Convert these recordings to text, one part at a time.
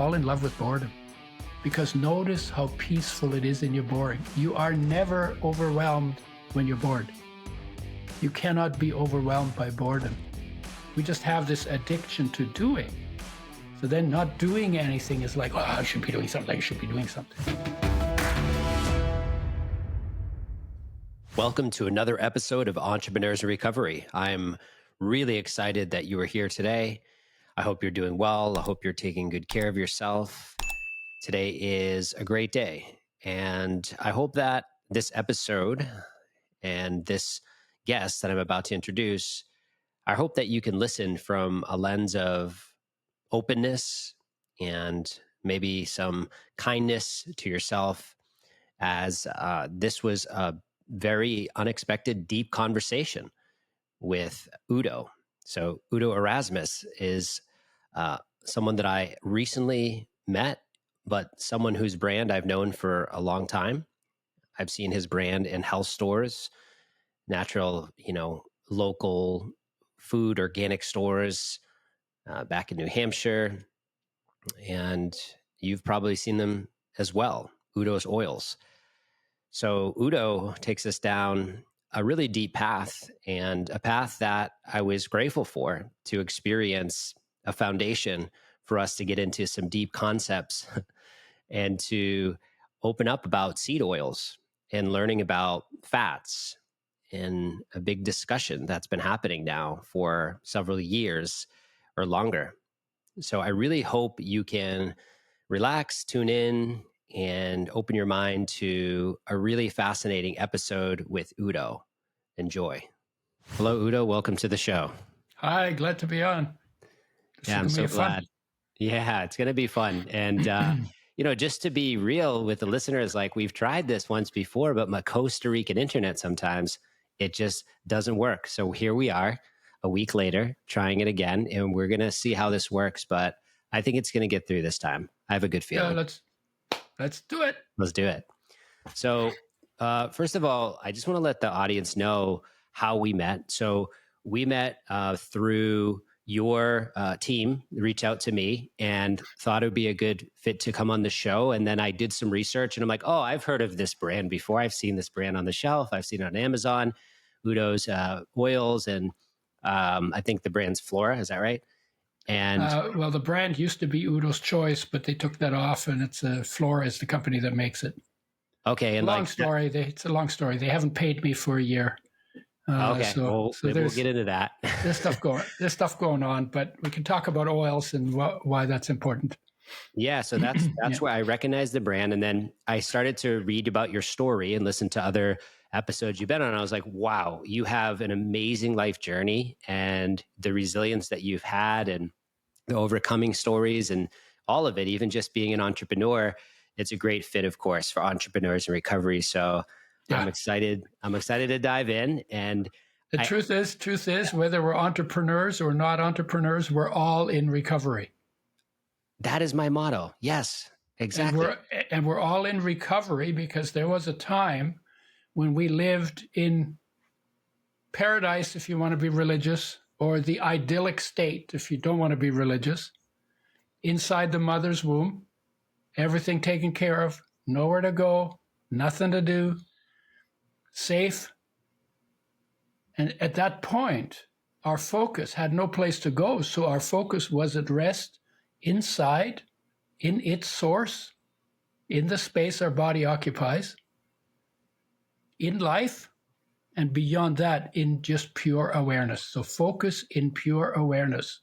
fall in love with boredom, because notice how peaceful it is in your boring. You are never overwhelmed when you're bored. You cannot be overwhelmed by boredom. We just have this addiction to doing. So then not doing anything is like, oh, I should be doing something, I should be doing something. Welcome to another episode of Entrepreneurs in Recovery. I'm really excited that you are here today. I hope you're doing well. I hope you're taking good care of yourself. Today is a great day. And I hope that this episode and this guest that I'm about to introduce, I hope that you can listen from a lens of openness and maybe some kindness to yourself, as this was a very unexpected, deep conversation with Udo. So Udo Erasmus is someone that I recently met, but someone whose brand I've known for a long time. I've seen his brand in health stores, natural, local food, organic stores back in New Hampshire. And you've probably seen them as well, Udo's Oils. So Udo takes us down a really deep path, and a path that I was grateful for, to experience a foundation for us to get into some deep concepts and to open up about seed oils and learning about fats, in a big discussion that's been happening now for several years or longer. So I really hope you can relax, tune in, and open your mind to a really fascinating episode with Udo. Enjoy. Hello, Udo. Welcome to the show. Hi, glad to be on. Yeah, I'm so glad. Yeah, it's going to be fun. And, just to be real with the listeners, like, we've tried this once before, but my Costa Rican internet, sometimes it just doesn't work. So here we are a week later trying it again, and we're going to see how this works. But I think it's going to get through this time. I have a good feeling. Yeah, let's do it. Let's do it. So first of all, I just want to let the audience know how we met. So we met through your team, reached out to me and thought it would be a good fit to come on the show. And then I did some research and I'm like, oh, I've heard of this brand before. I've seen this brand on the shelf. I've seen it on Amazon, Udo's Oils. And I think the brand's Flora. Is that right? And well, the brand used to be Udo's Choice, but they took that off, and it's Flora is the company that makes it. Okay, and it's a long story. They haven't paid me for a year. Okay, so we'll get into that. There's stuff going on, but we can talk about oils and why that's important. Yeah, so that's where I recognized the brand, and then I started to read about your story and listen to other episodes you've been on. I was like, wow, you have an amazing life journey, and the resilience that you've had, and the overcoming stories, and all of it, even just being an entrepreneur. It's a great fit, of course, for entrepreneurs in recovery. So yeah. I'm excited to dive in. And the truth is, whether we're entrepreneurs or not entrepreneurs, we're all in recovery. That is my motto. Yes, exactly. And we're all in recovery because there was a time when we lived in paradise, if you want to be religious, or the idyllic state, if you don't want to be religious, inside the mother's womb, everything taken care of, nowhere to go, nothing to do, safe. And at that point, our focus had no place to go. So our focus was at rest inside, in its source, in the space our body occupies, in life, and beyond that, in just pure awareness. So focus in pure awareness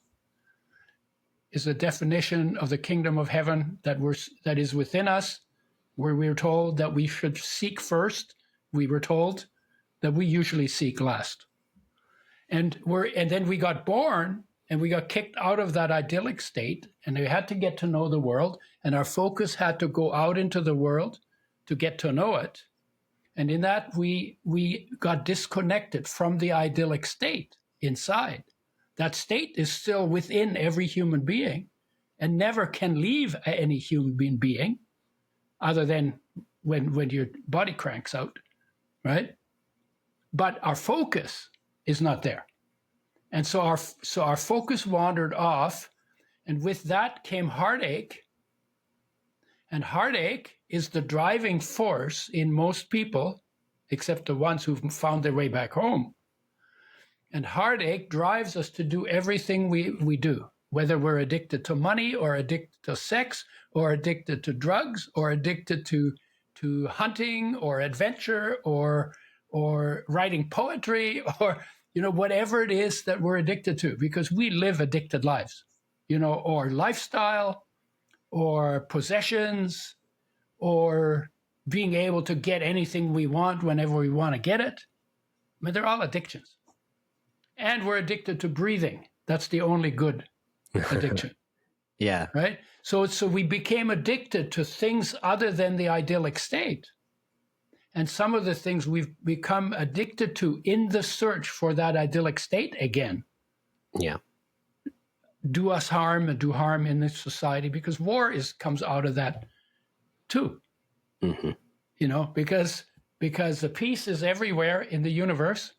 is a definition of the kingdom of heaven that is within us, where we were told that we should seek first. We were told that we usually seek last. And then we got born and we got kicked out of that idyllic state, and we had to get to know the world, and our focus had to go out into the world to get to know it. And in that, we got disconnected from the idyllic state inside. That state is still within every human being and never can leave any human being other than when your body cranks out, right? But our focus is not there. And so our focus wandered off, and with that came heartache And heartache is the driving force in most people, except the ones who've found their way back home. And heartache drives us to do everything we do, whether we're addicted to money or addicted to sex or addicted to drugs or addicted to hunting or adventure or writing poetry or whatever it is that we're addicted to, because we live addicted lives, or lifestyle or possessions or being able to get anything we want whenever we want to get it. I mean, they're all addictions. And we're addicted to breathing. That's the only good addiction. Yeah. Right? So we became addicted to things other than the idyllic state. And some of the things we've become addicted to in the search for that idyllic state again. Yeah. Do us harm and do harm in this society, because war comes out of that too. Mm-hmm. Because the peace is everywhere in the universe.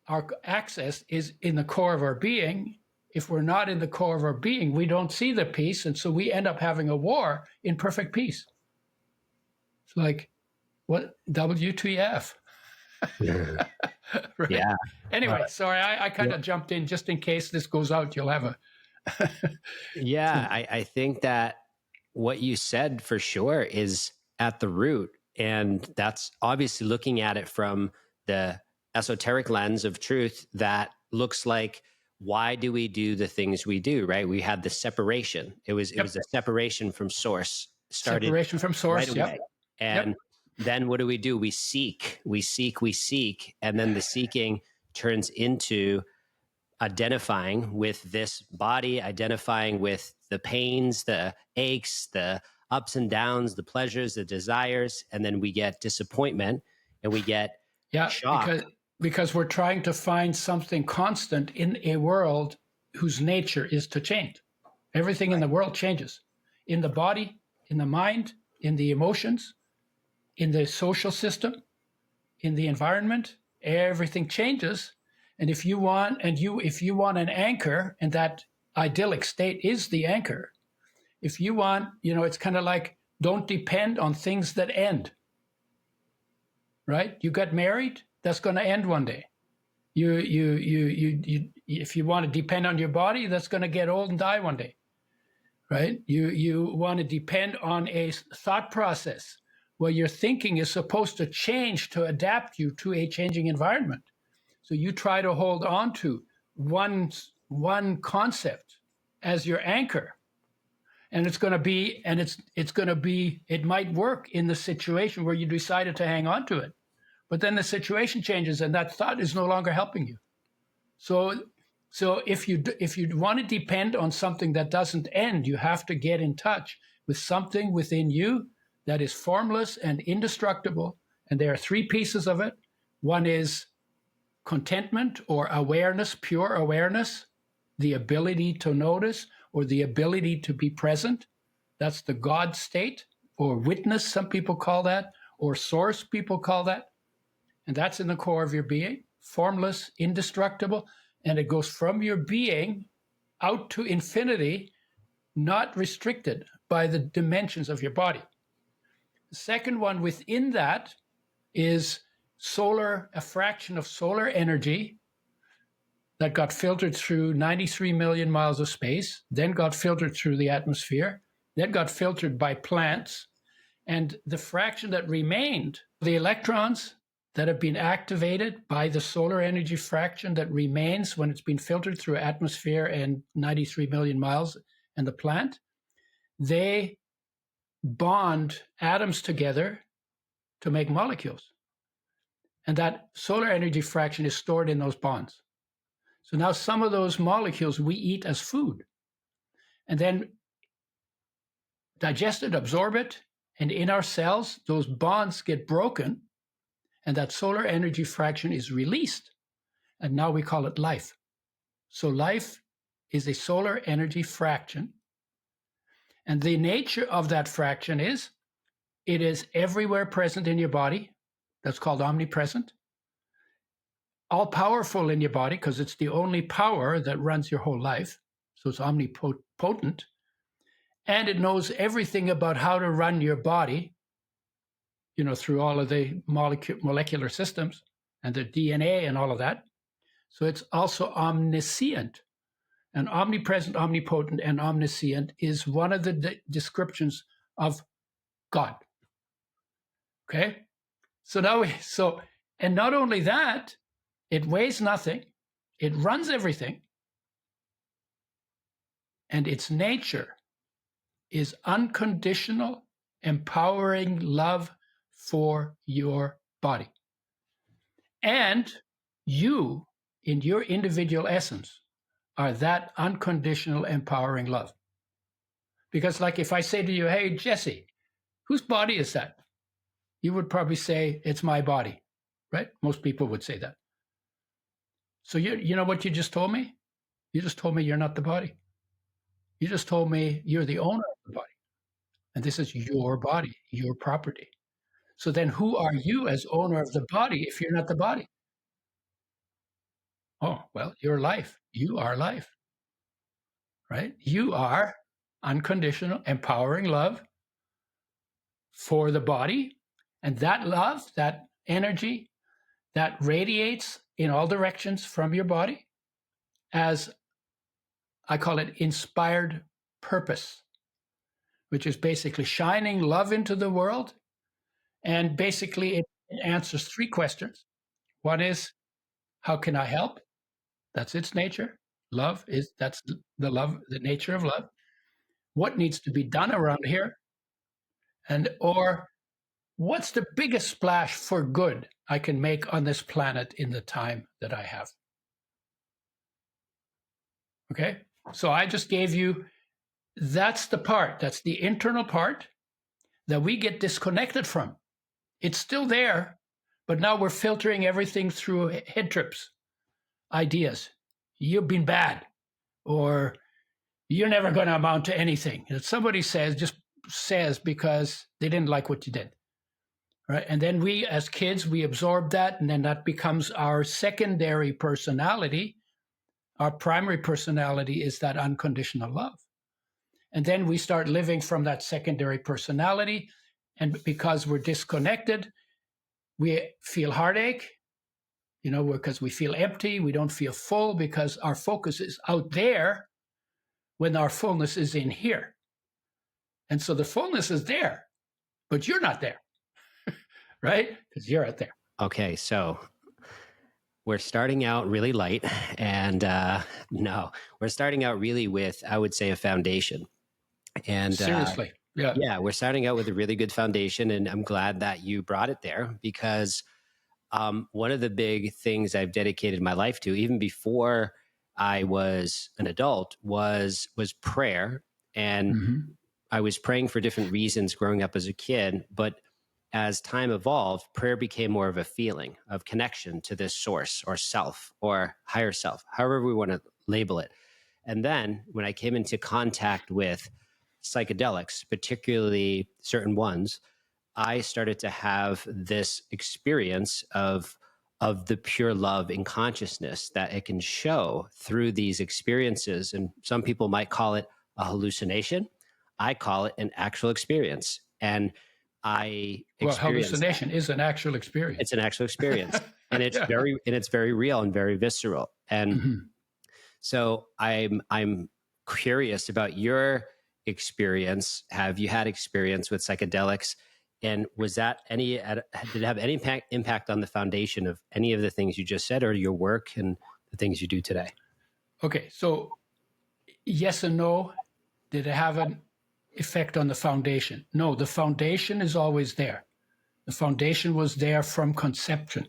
Our access is in the core of our being. If we're not in the core of our being, we don't see the peace. And so we end up having a war in perfect peace. It's like, what? WTF? Right? Yeah. Anyway, sorry, I kind of jumped in just in case this goes out, you'll have a... Yeah, I think that what you said for sure is at the root. And that's obviously looking at it from the esoteric lens of truth that looks like, why do we do the things we do, right? We had the separation. It was a separation from source. Separation from source, right away. And then what do? We seek. And then the seeking turns into identifying with this body, identifying with the pains, the aches, the ups and downs, the pleasures, the desires. And then we get disappointment and we get shock. Because we're trying to find something constant in a world whose nature is to change. Everything in the world changes. In the body, in the mind, in the emotions, in the social system, in the environment, everything changes. And if you want an anchor, and that idyllic state is the anchor, if you want, it's kind of like, don't depend on things that end. Right? You got married, that's going to end one day. You if you want to depend on your body, that's going to get old and die one day. Right? You want to depend on a thought process where your thinking is supposed to change to adapt you to a changing environment. So you try to hold on to one concept as your anchor. And it's going to be, it might work in the situation where you decided to hang on to it. But then the situation changes and that thought is no longer helping you. So if you want to depend on something that doesn't end, you have to get in touch with something within you that is formless and indestructible. And there are three pieces of it. One is contentment or awareness, pure awareness, the ability to notice or the ability to be present. That's the God state, or witness, some people call that, or source, people call that. And that's in the core of your being, formless, indestructible, and it goes from your being out to infinity, not restricted by the dimensions of your body. The second one within that is a fraction of solar energy that got filtered through 93 million miles of space, then got filtered through the atmosphere, then got filtered by plants, and the fraction that remained, the electrons that have been activated by the solar energy fraction that remains when it's been filtered through atmosphere and 93 million miles and the plant, they bond atoms together to make molecules. And that solar energy fraction is stored in those bonds. So now some of those molecules we eat as food and then digest it, absorb it, and in our cells, those bonds get broken and that solar energy fraction is released. And now we call it life. So life is a solar energy fraction. And the nature of that fraction is, it is everywhere present in your body. That's called omnipresent. All powerful in your body because it's the only power that runs your whole life. So it's omnipotent. and it knows everything about how to run your body, through all of the molecular systems and the DNA and all of that. So it's also omniscient. And omnipresent, omnipotent, and omniscient is one of the descriptions of God. Okay? And not only that, it weighs nothing, it runs everything, and its nature is unconditional, empowering love for your body. And you, in your individual essence, are that unconditional, empowering love. Because, like, if I say to you, hey, Jesse, whose body is that? You would probably say, it's my body, right? Most people would say that. So you know what you just told me? You just told me you're not the body. You just told me you're the owner of the body. And this is your body, your property. So then who are you as owner of the body if you're not the body? Oh, well, you're life. You are life, right? You are unconditional, empowering love for the body. And that love, that energy, that radiates in all directions from your body as, I call it, inspired purpose, which is basically shining love into the world. And basically, it answers three questions. One is, how can I help? That's its nature. That's the love, the nature of love. What needs to be done around here? Or what's the biggest splash for good I can make on this planet in the time that I have? Okay. So I just gave you, that's the internal part that we get disconnected from. It's still there, but now we're filtering everything through head trips, ideas. You've been bad, or you're never going to amount to anything. And somebody just says because they didn't like what you did. Right. And then we, as kids, we absorb that, and then that becomes our secondary personality. Our primary personality is that unconditional love. And then we start living from that secondary personality. And because we're disconnected, we feel heartache, because we feel empty. We don't feel full because our focus is out there when our fullness is in here. And so the fullness is there, but you're not there, right? Because you're out there. Okay, so we're starting out really light, and we're starting out really with, I would say, a foundation. And seriously, yeah, we're starting out with a really good foundation, and I'm glad that you brought it there, because one of the big things I've dedicated my life to, even before I was an adult, was prayer. And I was praying for different reasons growing up as a kid, but as time evolved, prayer became more of a feeling of connection to this source or self or higher self, however we want to label it. And then when I came into contact with psychedelics, particularly certain ones, I started to have this experience of the pure love in consciousness that it can show through these experiences. And some people might call it a hallucination. I call it an actual experience. And hallucination is an actual experience. It's an actual experience. And it's very real and very visceral. And so I'm curious about your experience. Have you had experience with psychedelics? And did it have any impact on the foundation of any of the things you just said, or your work and the things you do today? Okay, so yes and no. Did it have an effect on the foundation? No, the foundation is always there. The foundation was there from conception.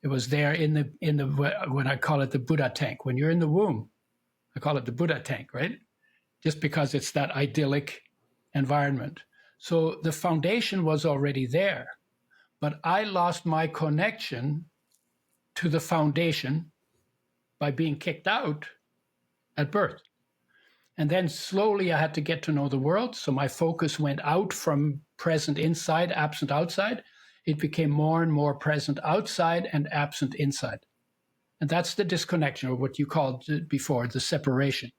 It was there in the when I call it the Buddha tank. When you're in the womb, I call it the Buddha tank, right? Just because it's that idyllic environment. So the foundation was already there, but I lost my connection to the foundation by being kicked out at birth. And then slowly I had to get to know the world. So my focus went out from present inside, absent outside. It became more and more present outside and absent inside. And that's the disconnection, or what you called before, the separation.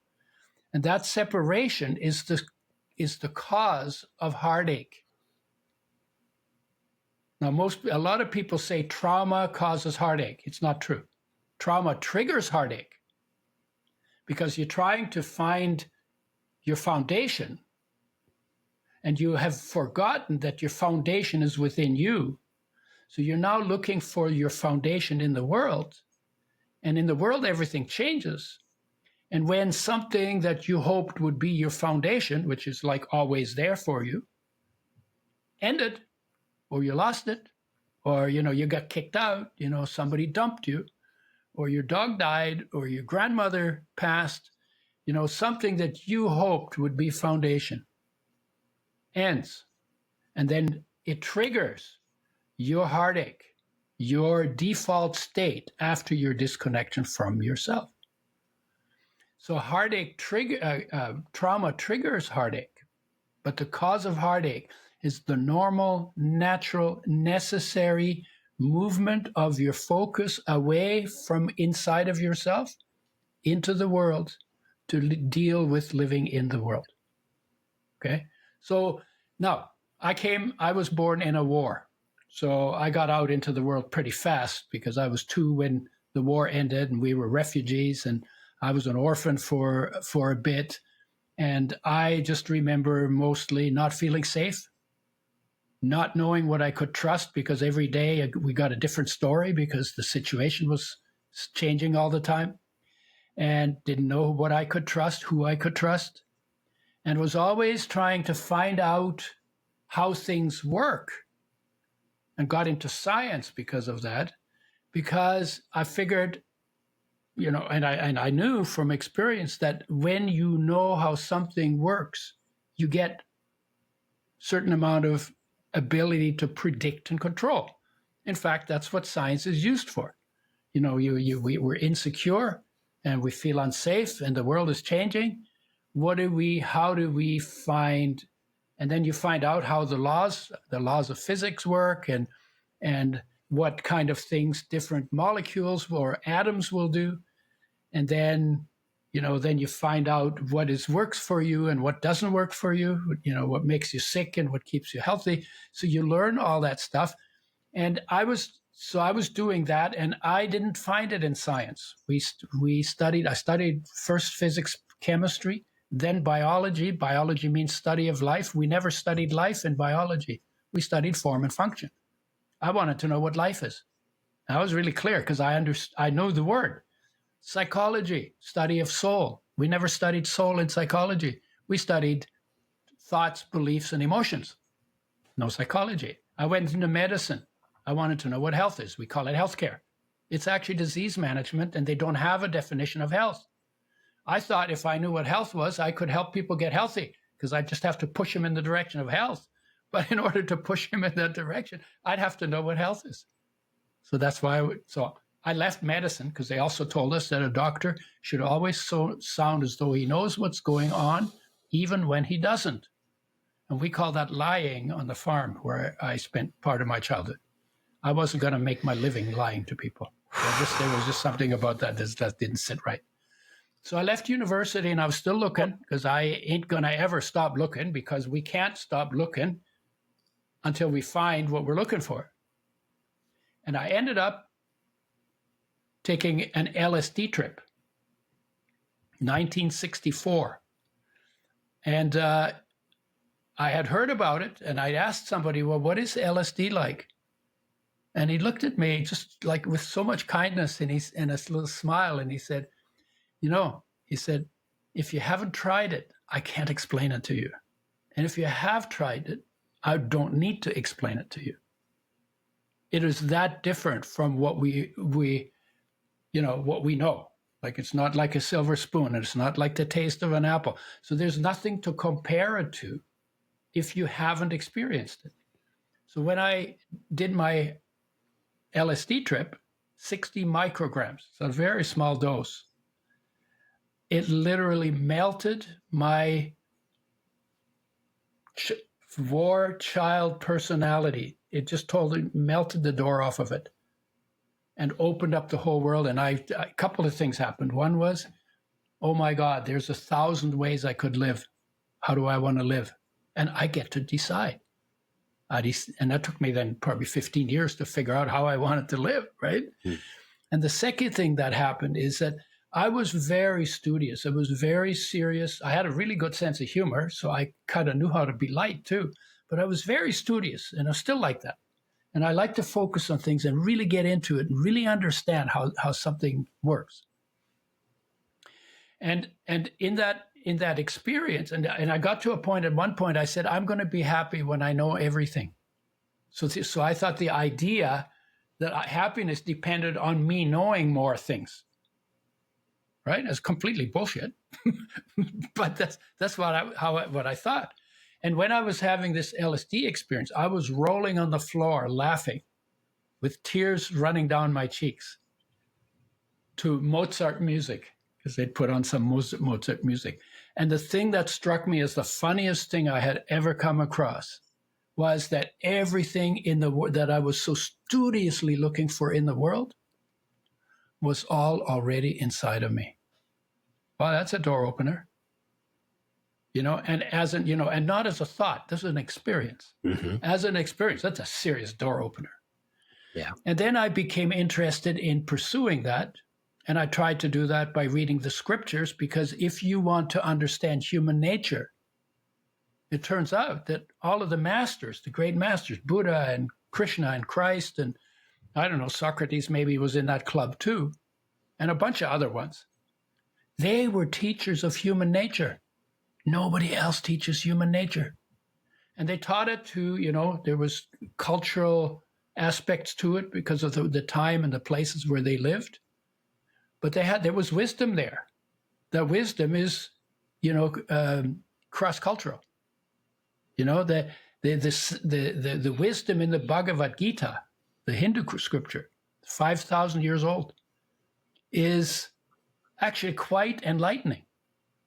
And that separation is is the cause of heartache. Now, a lot of people say trauma causes heartache. It's not true. Trauma triggers heartache because you're trying to find your foundation, and you have forgotten that your foundation is within you. So you're now looking for your foundation in the world. And in the world, everything changes. And when something that you hoped would be your foundation, which is like always there for you, ended, or you lost it, or, you got kicked out, somebody dumped you, or your dog died, or your grandmother passed, something that you hoped would be foundation ends. And then it triggers your heartache, your default state after your disconnection from yourself. So trauma triggers heartache, but the cause of heartache is the normal, natural, necessary movement of your focus away from inside of yourself into the world to deal with living in the world. Okay? So now I was born in a war. So I got out into the world pretty fast because I was 2 when the war ended and we were refugees, and I was an orphan for a bit. And I just remember mostly not feeling safe, not knowing what I could trust, because every day we got a different story because the situation was changing all the time, and didn't know what I could trust, who I could trust, and was always trying to find out how things work, and got into science because of that, because I figured, and I knew from experience that when you know how something works, you get certain amount of ability to predict and control. In fact, that's what science is used for. We're insecure and we feel unsafe and the world is changing. How do we find, and then you find out how the laws of physics work, and what kind of things different molecules or atoms will do. And then you find out what works for you and what doesn't work for you, what makes you sick and what keeps you healthy. So you learn all that stuff. And I was doing that, and I didn't find it in science. I studied first physics, chemistry, then biology. Biology means study of life. We never studied life in biology. We studied form and function. I wanted to know what life is. I was really clear because I know the word. Psychology, study of soul. We never studied soul in psychology. We studied thoughts, beliefs, and emotions. No psychology. I went into medicine. I wanted to know what health is. We call it healthcare. It's actually disease management, and they don't have a definition of health. I thought if I knew what health was, I could help people get healthy because I just have to push them in the direction of health. But in order to push him in that direction, I'd have to know what health is. So that's why I left medicine, because they also told us that a doctor should always sound as though he knows what's going on, even when he doesn't. And we call that lying on the farm where I spent part of my childhood. I wasn't going to make my living lying to people. There was just something about that didn't sit right. So I left university, and I was still looking, because I ain't going to ever stop looking, because we can't stop looking until we find what we're looking for. And I ended up taking an LSD trip, 1964. And I had heard about it, and I asked somebody, well, what is LSD like? And he looked at me just like with so much kindness and a little smile, and he said, if you haven't tried it, I can't explain it to you. And if you have tried it, I don't need to explain it to you. It is that different from what we know. Like, it's not like a silver spoon, and it's not like the taste of an apple. So there's nothing to compare it to if you haven't experienced it. So when I did my LSD trip, 60 micrograms, so a very small dose, it literally melted my war child personality. It just totally melted the door off of it and opened up the whole world. And a couple of things happened. One was, oh my God, there's 1,000 ways I could live. How do I want to live? And I get to decide. And that took me then probably 15 years to figure out how I wanted to live, right? Mm. And the second thing that happened is that I was very studious. I was very serious. I had a really good sense of humor, so I kind of knew how to be light too. But I was very studious, and I still like that. And I like to focus on things and really get into it and really understand how something works. And in that experience, and I got to a point, at one point I said, I'm going to be happy when I know everything. So I thought the idea that happiness depended on me knowing more things, right? It's completely bullshit. But that's what I thought. And when I was having this LSD experience, I was rolling on the floor laughing with tears running down my cheeks to Mozart music, because they'd put on some Mozart music. And the thing that struck me as the funniest thing I had ever come across was that everything in the world that I was so studiously looking for in the world was all already inside of me. Wow, that's a door opener. And and not as a thought, this is an experience. Mm-hmm. As an experience, that's a serious door opener. Yeah. And then I became interested in pursuing that. And I tried to do that by reading the scriptures, because if you want to understand human nature, it turns out that all of the masters, the great masters, Buddha and Krishna and Christ, and I don't know, Socrates maybe was in that club too, and a bunch of other ones, they were teachers of human nature. Nobody else teaches human nature. And they taught it to, there was cultural aspects to it because of the time and the places where they lived. But there was wisdom there. That wisdom is, cross-cultural. The wisdom in the Bhagavad Gita, the Hindu scripture, 5,000 years old, is actually quite enlightening.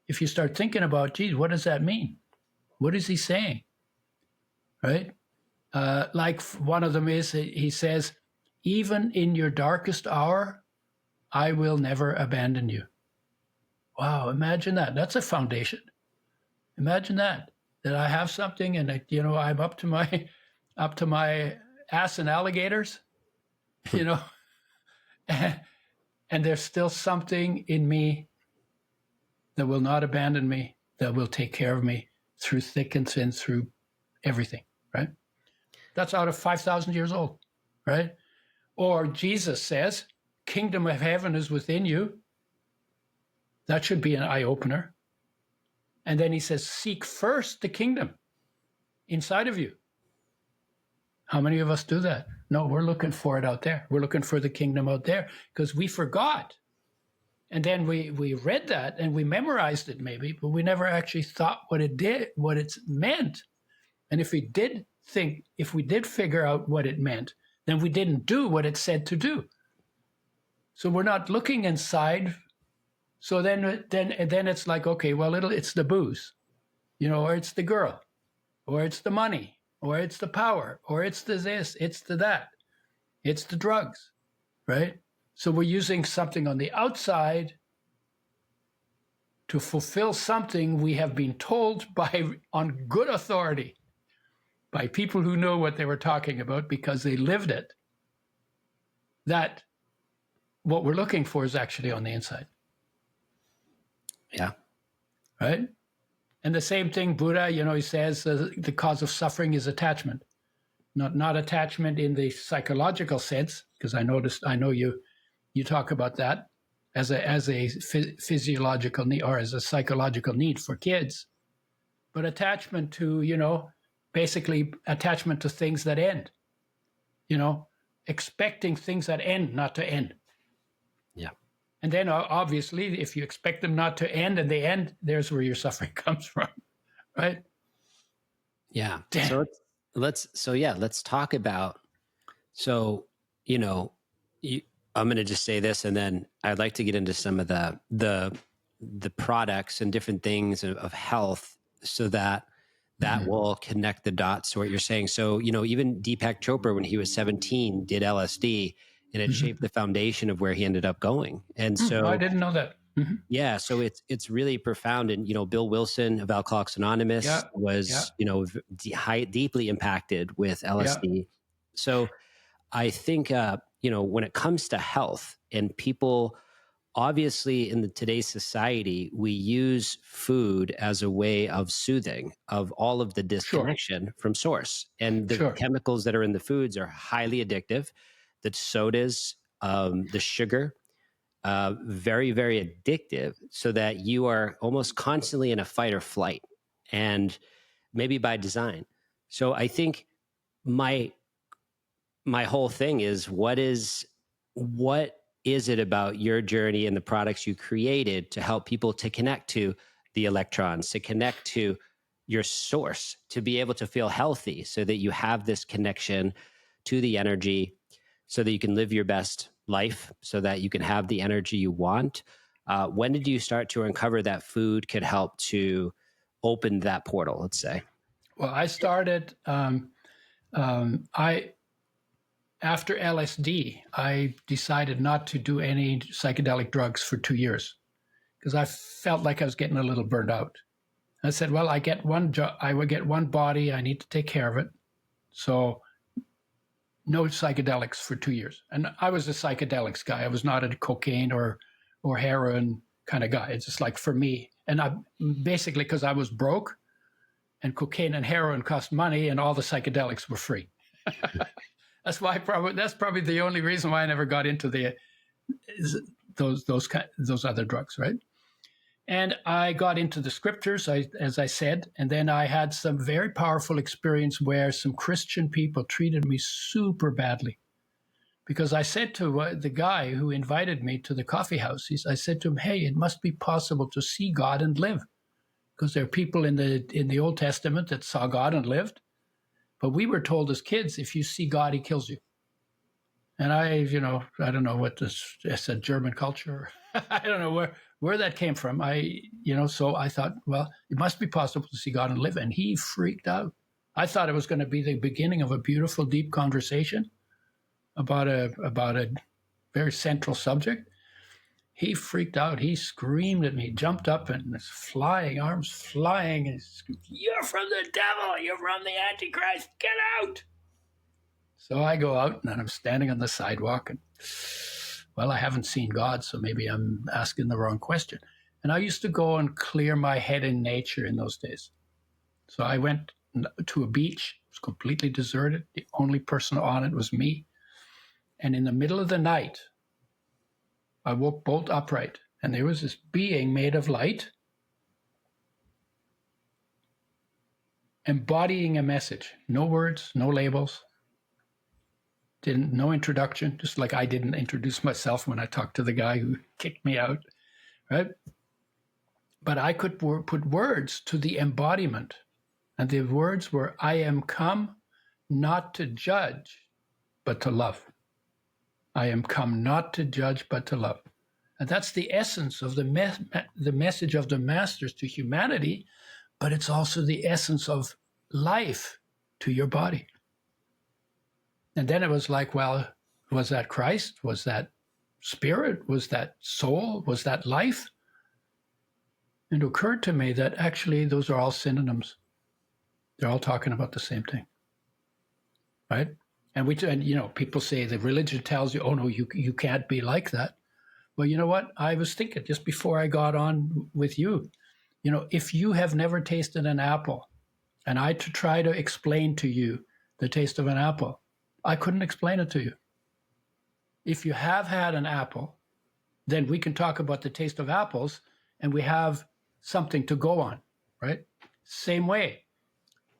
If you start thinking about, geez, what does that mean? What is he saying? Right? Like one of them is, he says, even in your darkest hour, I will never abandon you. Wow, imagine that. That's a foundation. Imagine that I have something and I'm up to my ass in alligators, and there's still something in me that will not abandon me, that will take care of me through thick and thin, through everything, right? That's out of 5,000 years old, right? Or Jesus says, kingdom of heaven is within you. That should be an eye-opener. And then he says, seek first the kingdom inside of you. How many of us do that? No, we're looking for it out there. We're looking for the kingdom out there because we forgot. And then we read that and we memorized it maybe, but we never actually thought what it did, what it's meant. And if we did figure out what it meant, then we didn't do what it said to do. So we're not looking inside. So then it's like, okay, well, it's the booze, or it's the girl, or it's the money, or it's the power, or it's the this, it's the that, it's the drugs, right? So we're using something on the outside to fulfill something we have been told on good authority by people who know what they were talking about because they lived it, that what we're looking for is actually on the inside. Yeah. Right? And the same thing, Buddha, he says the cause of suffering is attachment. Not attachment in the psychological sense, because I know you talk about that as a physiological need or as a psychological need for kids, but attachment to, basically attachment to things that end, expecting things that end not to end. Yeah. And then obviously, if you expect them not to end and they end, there's where your suffering comes from, right? Yeah. Damn. So let's talk about, I'm going to just say this, and then I'd like to get into some of the products and different things of health, so that will connect the dots to what you're saying. So, even Deepak Chopra, when he was 17, did LSD, and it shaped the foundation of where he ended up going. And so I didn't know that. Mhm. Yeah, so it's really profound, and Bill Wilson of Alcoholics Anonymous Yeah, yeah, was deeply impacted with yeah, LSD. So I think when it comes to health and people, obviously in today's society, we use food as a way of soothing of all of the sure, disconnection from source, and the sure. chemicals that are in the foods are highly addictive. The sodas, the sugar, very, very addictive, so that you are almost constantly in a fight or flight, and maybe by design. So I think my my whole thing is, what is it about your journey and the products you created to help people to connect to the electrons, to connect to your source, to be able to feel healthy, so that you have this connection to the energy, so that you can live your best life, so that you can have the energy you want? When did you start to uncover that food could help to open that portal, let's say? Well, I started. I After LSD, I decided not to do any psychedelic drugs for 2 years because I felt like I was getting a little burned out. I said, "Well, I would get one body. I need to take care of it. So no psychedelics for 2 years." And I was a psychedelics guy. I was not a cocaine or heroin kind of guy. It's just like for me. And I basically, because I was broke and cocaine and heroin cost money and all the psychedelics were free. That's probably the only reason why I never got into those other drugs, right? And I got into the scriptures, as I said, and then I had some very powerful experience where some Christian people treated me super badly because I said to the guy who invited me to the coffee house, I said to him, "Hey, it must be possible to see God and live, because there are people in the Old Testament that saw God and lived, but we were told as kids, if you see God, He kills you." And I don't know what this, I said German culture. I don't know where that came from. So I thought, well, it must be possible to see God and live. And he freaked out. I thought it was going to be the beginning of a beautiful, deep conversation about a very central subject. He freaked out. He screamed at me, jumped up and his arms flying, and screamed, "You're from the devil! You're from the Antichrist! Get out!" So I go out and I'm standing on the sidewalk and, well, I haven't seen God, so maybe I'm asking the wrong question. And I used to go and clear my head in nature in those days. So I went to a beach. It was completely deserted. The only person on it was me. And in the middle of the night, I woke bolt upright, and there was this being made of light embodying a message. No words, no labels, no introduction, just like I didn't introduce myself when I talked to the guy who kicked me out, right? But I could put words to the embodiment, and the words were, "I am come not to judge, but to love. I am come not to judge, but to love." And that's the essence of the message of the masters to humanity, but it's also the essence of life to your body. And then it was like, well, was that Christ? Was that spirit? Was that soul? Was that life? And it occurred to me that actually those are all synonyms. They're all talking about the same thing, right? And people say the religion tells you, "Oh no, you can't be like that." Well, you know what? I was thinking just before I got on with you, if you have never tasted an apple, and I to try to explain to you the taste of an apple, I couldn't explain it to you. If you have had an apple, then we can talk about the taste of apples and we have something to go on, right? Same way.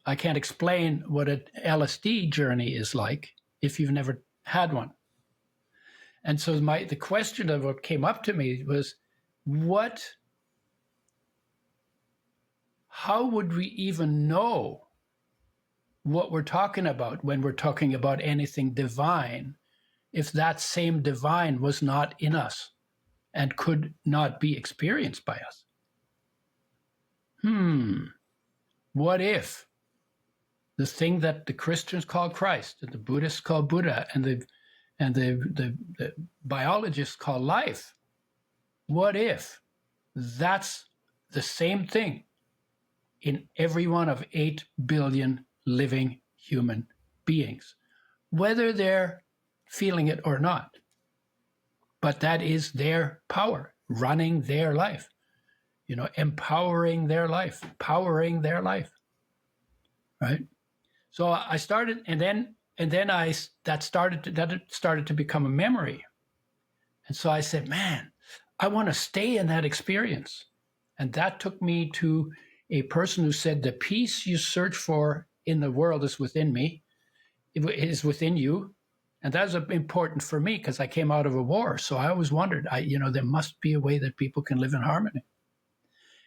I can't explain what an LSD journey is like if you've never had one. And so the question of what came up to me was, how would we even know what we're talking about when we're talking about anything divine if that same divine was not in us and could not be experienced by us? What if the thing that the Christians call Christ, and the Buddhists call Buddha, and the biologists call life, what if That's the same thing in every one of 8 billion living human beings, whether they're feeling it or not. But that is their power, running their life, empowering their life, powering their life, right? So I started, and then that started to become a memory. And so I said, man, I want to stay in that experience. And that took me to a person who said, the peace you search for in the world is within me, it is within you. And that was important for me because I came out of a war. So I always wondered, there must be a way that people can live in harmony.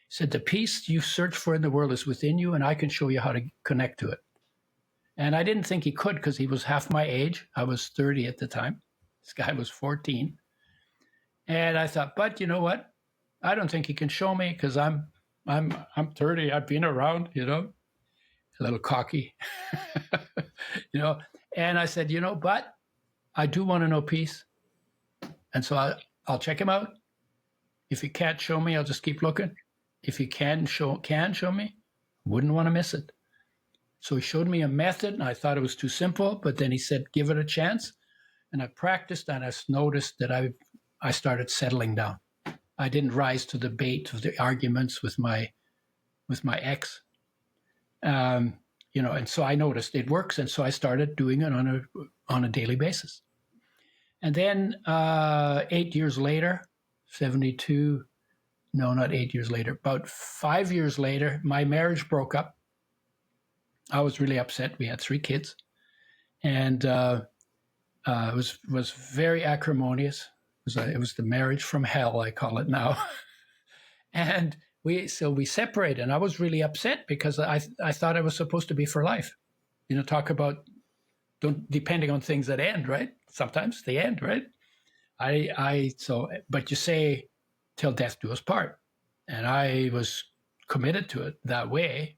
He said, the peace you search for in the world is within you, and I can show you how to connect to it. And I didn't think he could because he was half my age. I was 30 at the time. This guy was 14. And I thought, but you know what? I don't think he can show me because I'm 30. I've been around, a little cocky, And I said, but I do want to know peace. And so I'll check him out. If he can't show me, I'll just keep looking. If he can show me, wouldn't want to miss it. So he showed me a method, and I thought it was too simple, but then he said, give it a chance. And I practiced, and I noticed that I started settling down. I didn't rise to the bait of the arguments with my ex. And so I noticed it works, and so I started doing it on a daily basis. And then 8 years later, 72, no, not 8 years later, about 5 years later, my marriage broke up. I was really upset. We had 3 kids, and it was very acrimonious. It was the marriage from hell, I call it now. And we separated, and I was really upset because I thought it was supposed to be for life. Talk about depending on things that end, right? Sometimes they end, right? But you say till death do us part, and I was committed to it that way.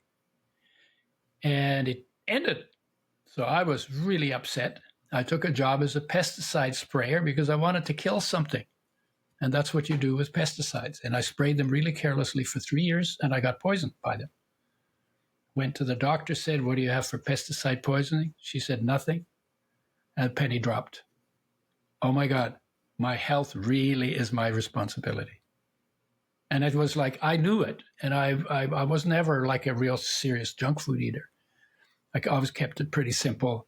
And it ended. So I was really upset. I took a job as a pesticide sprayer because I wanted to kill something. And that's what you do with pesticides. And I sprayed them really carelessly for 3 years, and I got poisoned by them. Went to the doctor, said, what do you have for pesticide poisoning? She said, nothing. And a penny dropped. Oh my God, my health really is my responsibility. And it was like, I knew it. And I was never like a real serious junk food eater. Like I always kept it pretty simple.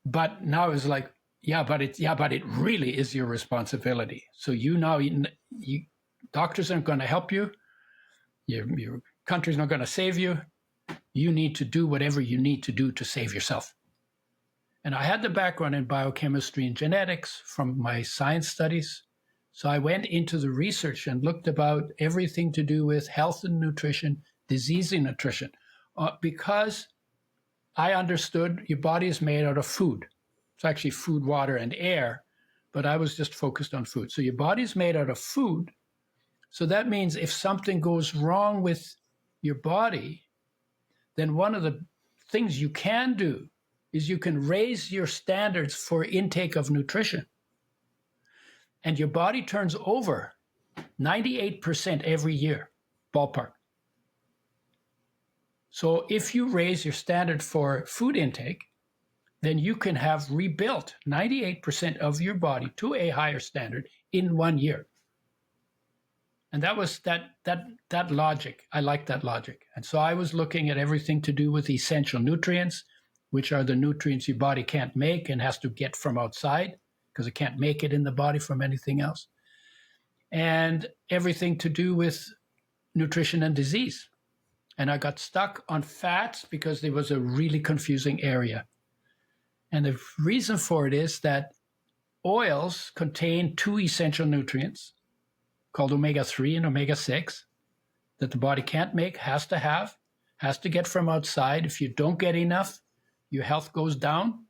But now it's like, but it really is your responsibility. So doctors aren't going to help you. Your country's not going to save you. You need to do whatever you need to do to save yourself. And I had the background in biochemistry and genetics from my science studies. So I went into the research and looked about everything to do with health and nutrition, disease and nutrition, because I understood your body is made out of food. It's actually food, water, and air, but I was just focused on food. So your body is made out of food. So that means if something goes wrong with your body, then one of the things you can do is you can raise your standards for intake of nutrition. And your body turns over 98% every year, ballpark. So if you raise your standard for food intake, then you can have rebuilt 98% of your body to a higher standard in 1 year. And that was that logic. I like that logic. And so I was looking at everything to do with essential nutrients, which are the nutrients your body can't make and has to get from outside because it can't make it in the body from anything else. And everything to do with nutrition and disease. And I got stuck on fats because there was a really confusing area. And the reason for it is that oils contain 2 essential nutrients called omega-3 and omega-6 that the body can't make, has to get from outside. If you don't get enough, your health goes down.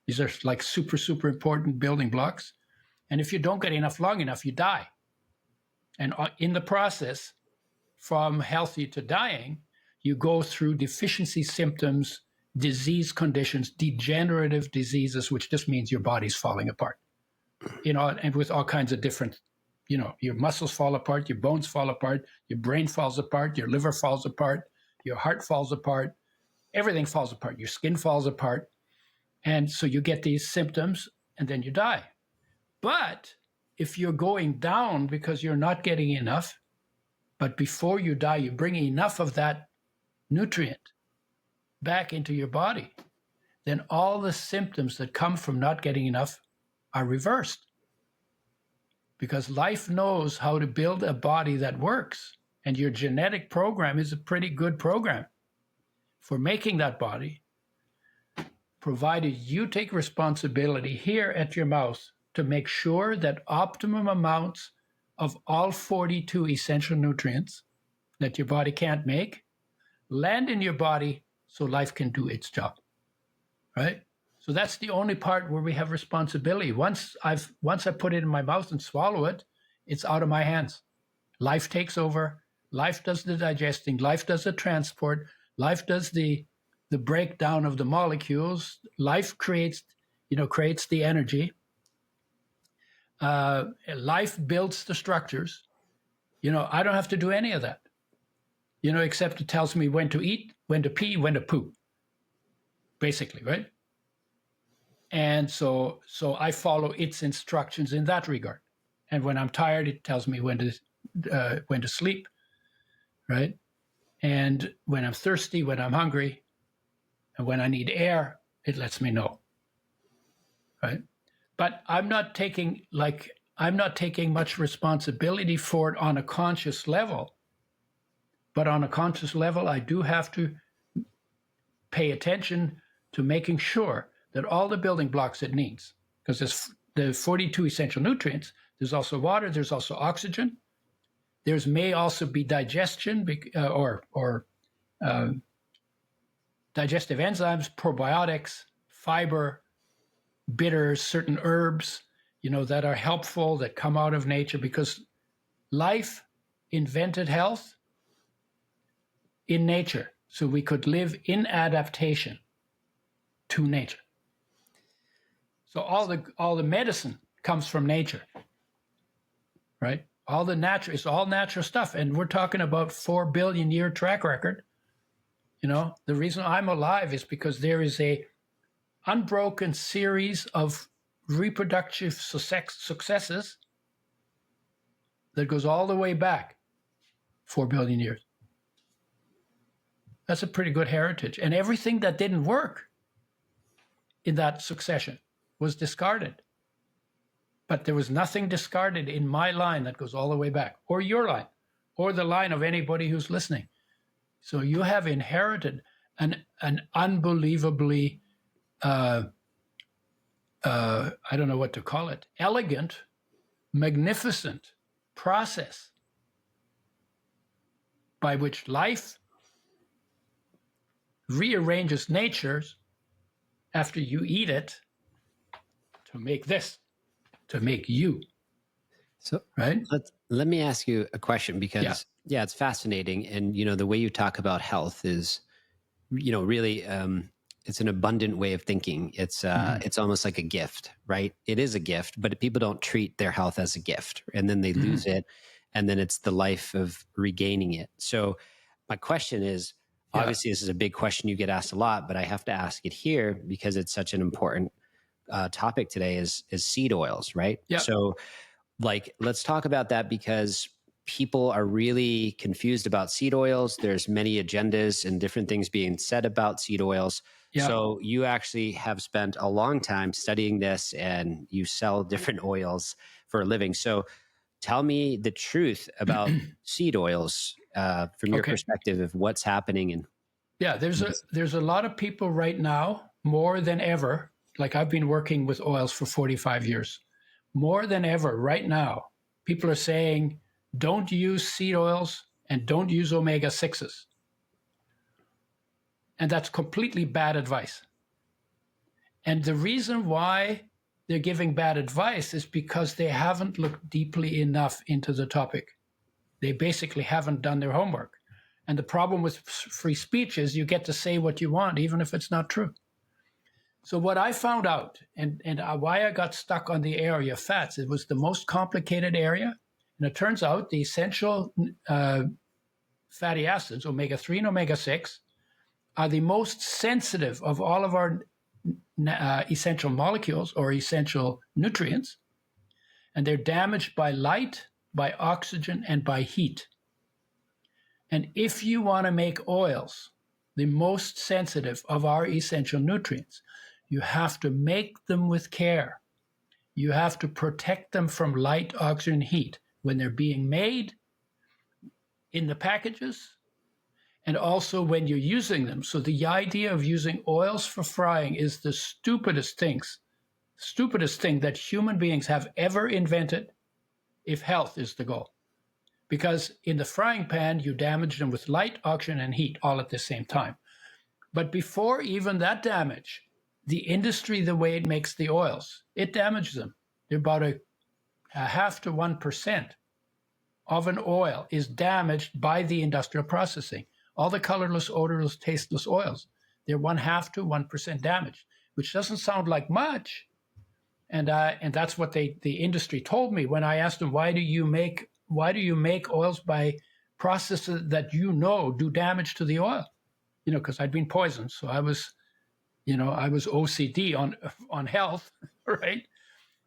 These are like super, super important building blocks. And if you don't get enough long enough, you die. And in the process, from healthy to dying, you go through deficiency symptoms, disease conditions, degenerative diseases, which just means your body's falling apart, and with all kinds of different your muscles fall apart, your bones fall apart, your brain falls apart, your liver falls apart, your heart falls apart, everything falls apart, your skin falls apart. And so you get these symptoms and then you die. But if you're going down because you're not getting enough, but before you die, you bring enough of that nutrient back into your body, then all the symptoms that come from not getting enough are reversed. Because life knows how to build a body that works. And your genetic program is a pretty good program for making that body, provided you take responsibility here at your mouth to make sure that optimum amounts of all 42 essential nutrients that your body can't make land in your body so life can do its job, right? So that's the only part where we have responsibility. Once I put it in my mouth and swallow it, it's out of my hands. Life takes over. Life does the digesting. Life does the transport. Life does the breakdown of the molecules. Life creates the energy. Life builds the structures. I don't have to do any of that. Except it tells me when to eat, when to pee, when to poo. Basically, right? And so I follow its instructions in that regard. And when I'm tired, it tells me when to sleep, right? And when I'm thirsty, when I'm hungry, and when I need air, it lets me know, right? But I'm not taking much responsibility for it on a conscious level. But on a conscious level, I do have to pay attention to making sure that all the building blocks it needs, because there's the 42 essential nutrients, there's also water, there's also oxygen, there's may also be digestion or digestive enzymes, probiotics, fiber, bitters, certain herbs, that are helpful, that come out of nature, because life invented health in nature so we could live in adaptation to nature. So all the medicine comes from nature, right? It's all natural stuff. And we're talking about 4 billion year track record. The reason I'm alive is because there is a unbroken series of reproductive successes that goes all the way back 4 billion years. That's a pretty good heritage. And everything that didn't work in that succession was discarded. But there was nothing discarded in my line that goes all the way back, or your line, or the line of anybody who's listening. So you have inherited an unbelievably, I don't know what to call it, elegant, magnificent process by which life rearranges natures after you eat it to make this, to make you. So right? let me ask you a question, because it's fascinating. And, the way you talk about health is, really, it's an abundant way of thinking. It's almost like a gift, right? It is a gift, but people don't treat their health as a gift, and then they lose it. And then it's the life of regaining it. So my question is, obviously this is a big question you get asked a lot, but I have to ask it here because it's such an important topic today is seed oils, right? Yeah. So let's talk about that, because people are really confused about seed oils. There's many agendas and different things being said about seed oils. Yeah. So you actually have spent a long time studying this, and you sell different oils for a living. So tell me the truth about seed oils from your perspective of what's happening. And there's a lot of people right now, more than ever. Like, I've been working with oils for 45 years. More than ever right now, people are saying, don't use seed oils and don't use omega-6s. And that's completely bad advice. And the reason why they're giving bad advice is because they haven't looked deeply enough into the topic. They basically haven't done their homework. And the problem with free speech is you get to say what you want, even if it's not true. So what I found out, and why I got stuck on the area of fats, it was the most complicated area. And it turns out the essential fatty acids, omega-3 and omega-6, are the most sensitive of all of our essential molecules or essential nutrients. And they're damaged by light, by oxygen, and by heat. And if you want to make oils, the most sensitive of our essential nutrients, you have to make them with care. You have to protect them from light, oxygen, heat when they're being made in the packages and also when you're using them. So the idea of using oils for frying is the stupidest thing that human beings have ever invented if health is the goal. Because in the frying pan, you damage them with light, oxygen, and heat all at the same time. But before even that damage, the industry, the way it makes the oils, it damages them. They're about a half to 1% of an oil is damaged by the industrial processing. All the colorless, odorless, tasteless oils, they're 1/2 to 1% damaged, which doesn't sound like much. And that's what the industry told me when I asked them, why do you make oils by processes that do damage to the oil? Because I'd been poisoned, so I was OCD on health, right?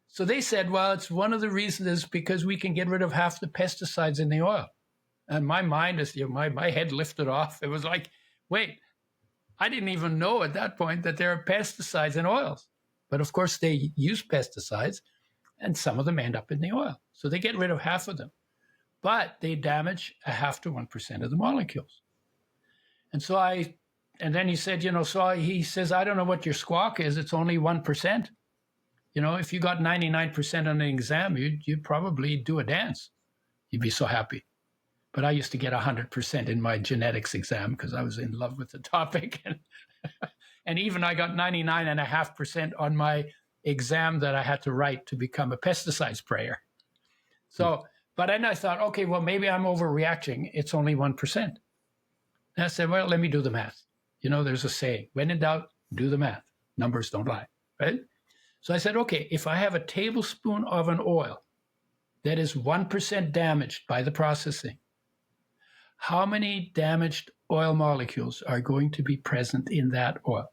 So they said, well, it's one of the reasons is because we can get rid of half the pesticides in the oil. And my mind is, my head lifted off. It was like, wait, I didn't even know at that point that there are pesticides in oils. But of course they use pesticides and some of them end up in the oil. So they get rid of half of them, but they damage 1/2 to 1% of the molecules. And then he said, he says, I don't know what your squawk is. It's only 1%. If you got 99% on an exam, you'd probably do a dance. You'd be so happy. But I used to get 100% in my genetics exam because I was in love with the topic. And even I got 99.5% on my exam that I had to write to become a pesticide sprayer. So, but then I thought, okay, well, maybe I'm overreacting. It's only 1%. And I said, well, let me do the math. There's a saying, when in doubt, do the math. Numbers don't lie, right? So I said, okay, if I have a tablespoon of an oil that is 1% damaged by the processing, how many damaged oil molecules are going to be present in that oil?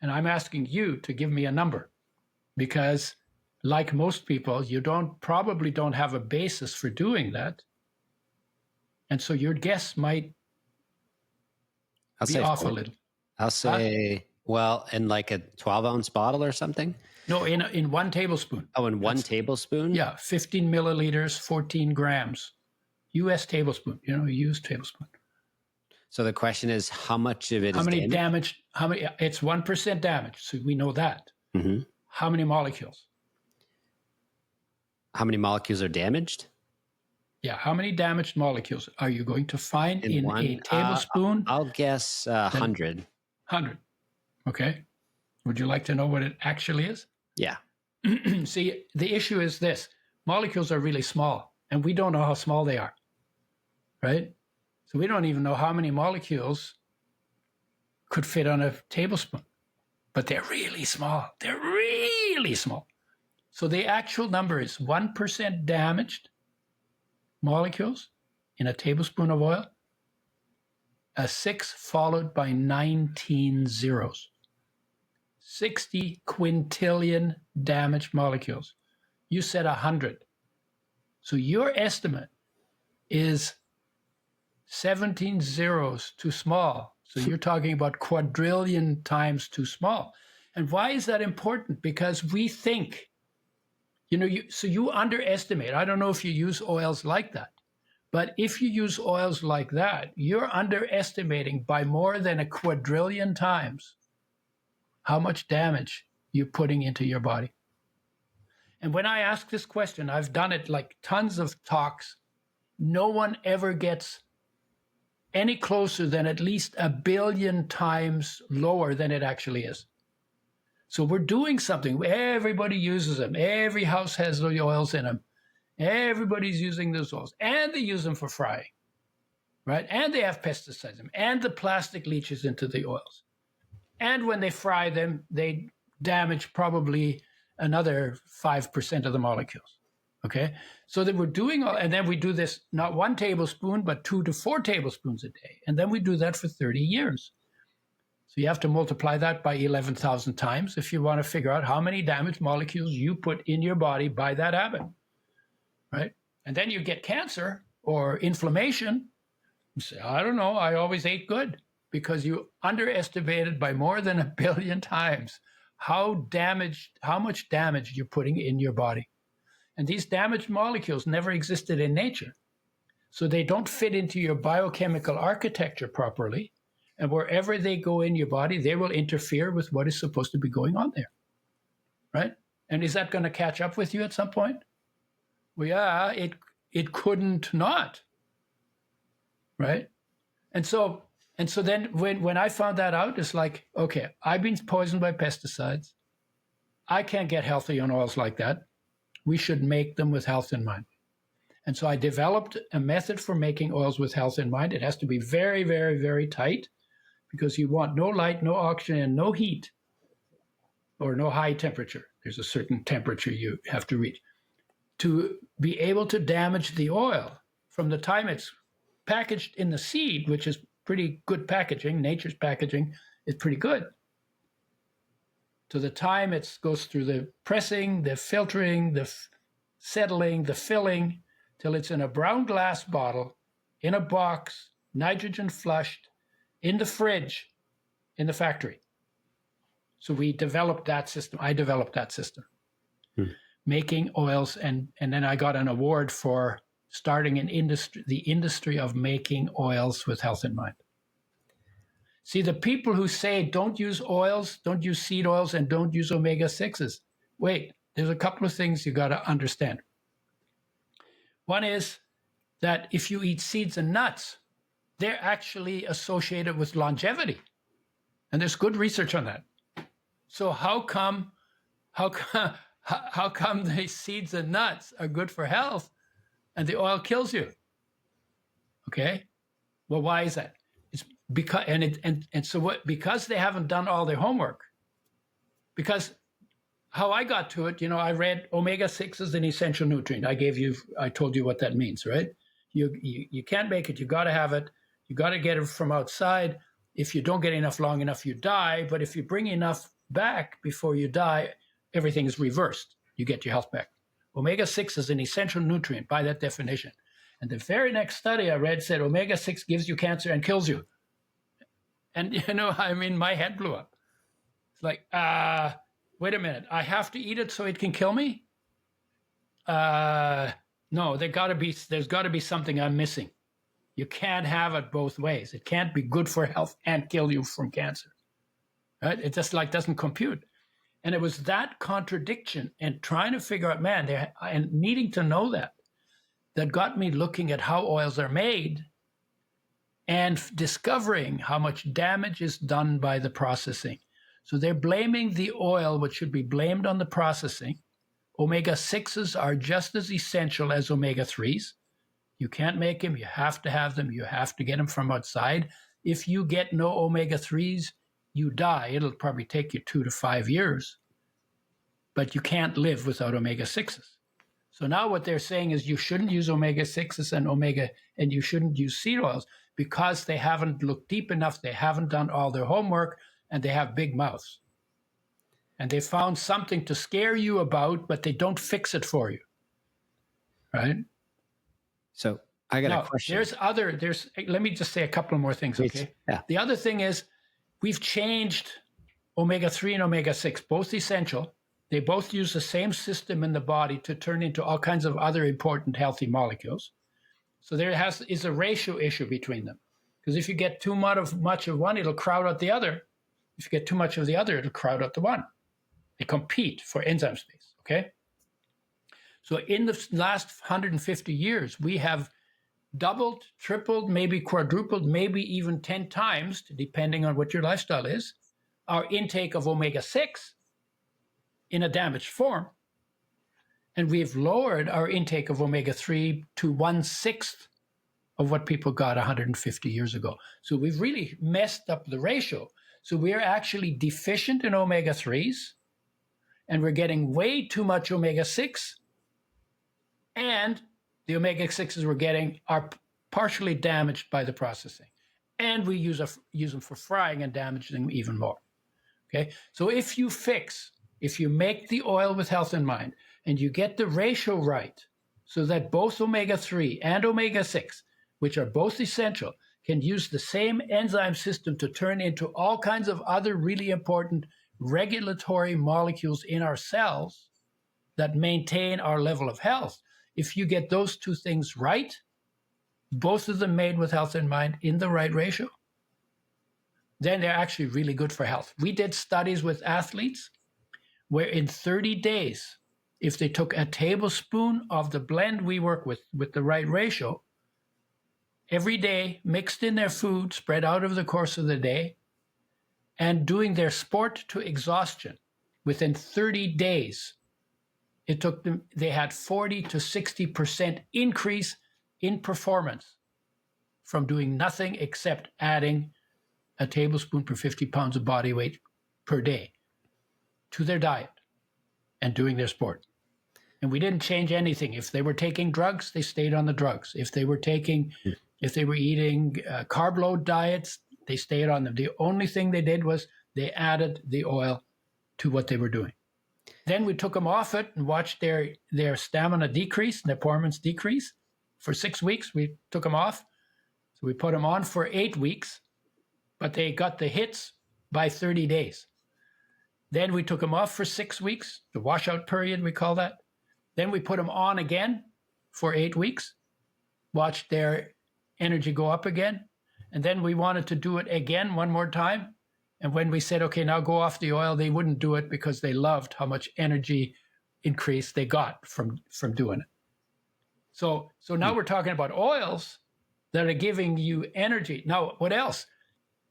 And I'm asking you to give me a number because, like most people, you probably don't have a basis for doing that. And so your guess might be off a little. I'll say, well, in like a 12-ounce bottle or something? No, in 1 tablespoon. Oh, in one tablespoon? Yeah, 15 milliliters, 14 grams. U.S. tablespoon, used tablespoon. So the question is, how much of it is damaged? It's 1% damage, so we know that. Mm-hmm. How many molecules? How many molecules are damaged? Yeah, how many damaged molecules are you going to find in a tablespoon? I'll guess 100. 100. Okay. Would you like to know what it actually is? Yeah. See, the issue is this. Molecules are really small, and we don't know how small they are, right? So we don't even know how many molecules could fit on a tablespoon, but they're really small. They're really small. So the actual number is 1% damaged molecules in a tablespoon of oil, a 6 followed by 19 zeros. 60 quintillion damaged molecules. You said 100. So your estimate is 17 zeros too small. So you're talking about quadrillion times too small. And why is that important? Because we think, so you underestimate. I don't know if you use oils like that, but if you use oils like that, you're underestimating by more than a quadrillion times how much damage you're putting into your body. And when I ask this question, I've done it like tons of talks, no one ever gets any closer than at least 1 billion times lower than it actually is. So we're doing something. Everybody uses them. Every house has the oils in them. Everybody's using those oils. And they use them for frying, right? And they have pesticides in them. And the plastic leaches into the oils. And when they fry them, they damage probably another 5% of the molecules, Okay. So that we're doing all, and then we do this not 1 tablespoon, but 2 to 4 tablespoons a day. And then we do that for 30 years. So you have to multiply that by 11,000 times if you want to figure out how many damaged molecules you put in your body by that habit, right? And then you get cancer or inflammation. You say, I don't know, I always ate good, because you underestimated by more than 1 billion times how much damage you're putting in your body. And these damaged molecules never existed in nature. So they don't fit into your biochemical architecture properly. And wherever they go in your body, they will interfere with what is supposed to be going on there, right? And is that going to catch up with you at some point? Well, yeah, it couldn't not, right? And so then when I found that out, it's like, okay, I've been poisoned by pesticides. I can't get healthy on oils like that. We should make them with health in mind. And so I developed a method for making oils with health in mind. It has to be very, very, very tight, because you want no light, no oxygen, and no heat, or no high temperature. There's a certain temperature you have to reach to be able to damage the oil from the time it's packaged in the seed, which is pretty good packaging. Nature's packaging is pretty good. To the time it goes through the pressing, the filtering, the settling, the filling, till it's in a brown glass bottle, in a box, nitrogen flushed, in the fridge, in the factory. So we developed that system. I developed that system, making oils. And then I got an award for starting an industry, the industry of making oils with health in mind. See, the people who say don't use oils, don't use seed oils, and don't use omega-6s. Wait, there's a couple of things you got to understand. One is that if you eat seeds and nuts, they're actually associated with longevity. And there's good research on that. So how come the seeds and nuts are good for health and the oil kills you? Okay. Well, why is that? It's because because they haven't done all their homework. Because how I got to it, I read omega-6 is an essential nutrient. I told you what that means, right? You can't make it, you got to have it. You got to get it from outside. If you don't get enough long enough, you die. But if you bring enough back before you die, everything is reversed. You get your health back. Omega-6 is an essential nutrient by that definition. And the very next study I read said omega-6 gives you cancer and kills you. And, my head blew up. It's like, wait a minute. I have to eat it so it can kill me? No, there's got to be something I'm missing. You can't have it both ways. It can't be good for health and kill you from cancer. Right? It just doesn't compute. And it was that contradiction and trying to figure out, and needing to know that got me looking at how oils are made and discovering how much damage is done by the processing. So they're blaming the oil, which should be blamed on the processing. Omega-6s are just as essential as omega-3s. You can't make them. You have to have them. You have to get them from outside. If you get no omega-3s, you die. It'll probably take you 2 to 5 years, but you can't live without omega-6s. So now what they're saying is you shouldn't use omega-6s and you shouldn't use seed oils because they haven't looked deep enough. They haven't done all their homework, and they have big mouths. And they found something to scare you about, but they don't fix it for you. Right? So I got a question. Let me just say a couple more things, okay? Yeah. The other thing is we've changed omega-3 and omega-6, both essential. They both use the same system in the body to turn into all kinds of other important healthy molecules. So there is a ratio issue between them. Because if you get too much of one, it'll crowd out the other. If you get too much of the other, it'll crowd out the one. They compete for enzyme space, okay? So in the last 150 years, we have doubled, tripled, maybe quadrupled, maybe even 10 times, depending on what your lifestyle is, our intake of omega-6 in a damaged form. And we've lowered our intake of omega-3 to 1/6 of what people got 150 years ago. So we've really messed up the ratio. So we're actually deficient in omega-3s, and we're getting way too much omega-6 and the omega-6s we're getting are partially damaged by the processing. And we use them for frying and damage them even more. Okay, so if you make the oil with health in mind and you get the ratio right so that both omega-3 and omega-6, which are both essential, can use the same enzyme system to turn into all kinds of other really important regulatory molecules in our cells that maintain our level of health. If you get those two things right, both of them made with health in mind in the right ratio, then they're actually really good for health. We did studies with athletes where in 30 days, if they took a tablespoon of the blend we work with the right ratio, every day, mixed in their food, spread out over the course of the day, and doing their sport to exhaustion, within 30 days, it took them, they had 40 to 60% increase in performance from doing nothing except adding a tablespoon per 50 pounds of body weight per day to their diet and doing their sport. And we didn't change anything. If they were taking drugs, they stayed on the drugs. If they were eating carb load diets, they stayed on them. The only thing they did was they added the oil to what they were doing. Then we took them off it and watched their stamina decrease, their performance decrease. For 6 weeks, we took them off. So we put them on for 8 weeks, but they got the hits by 30 days. Then we took them off for 6 weeks, the washout period, we call that. Then we put them on again for 8 weeks, watched their energy go up again. And then we wanted to do it again one more time. And when we said, okay, now go off the oil, they wouldn't do it because they loved how much energy increase they got from doing it. So now we're talking about oils that are giving you energy. Now, what else?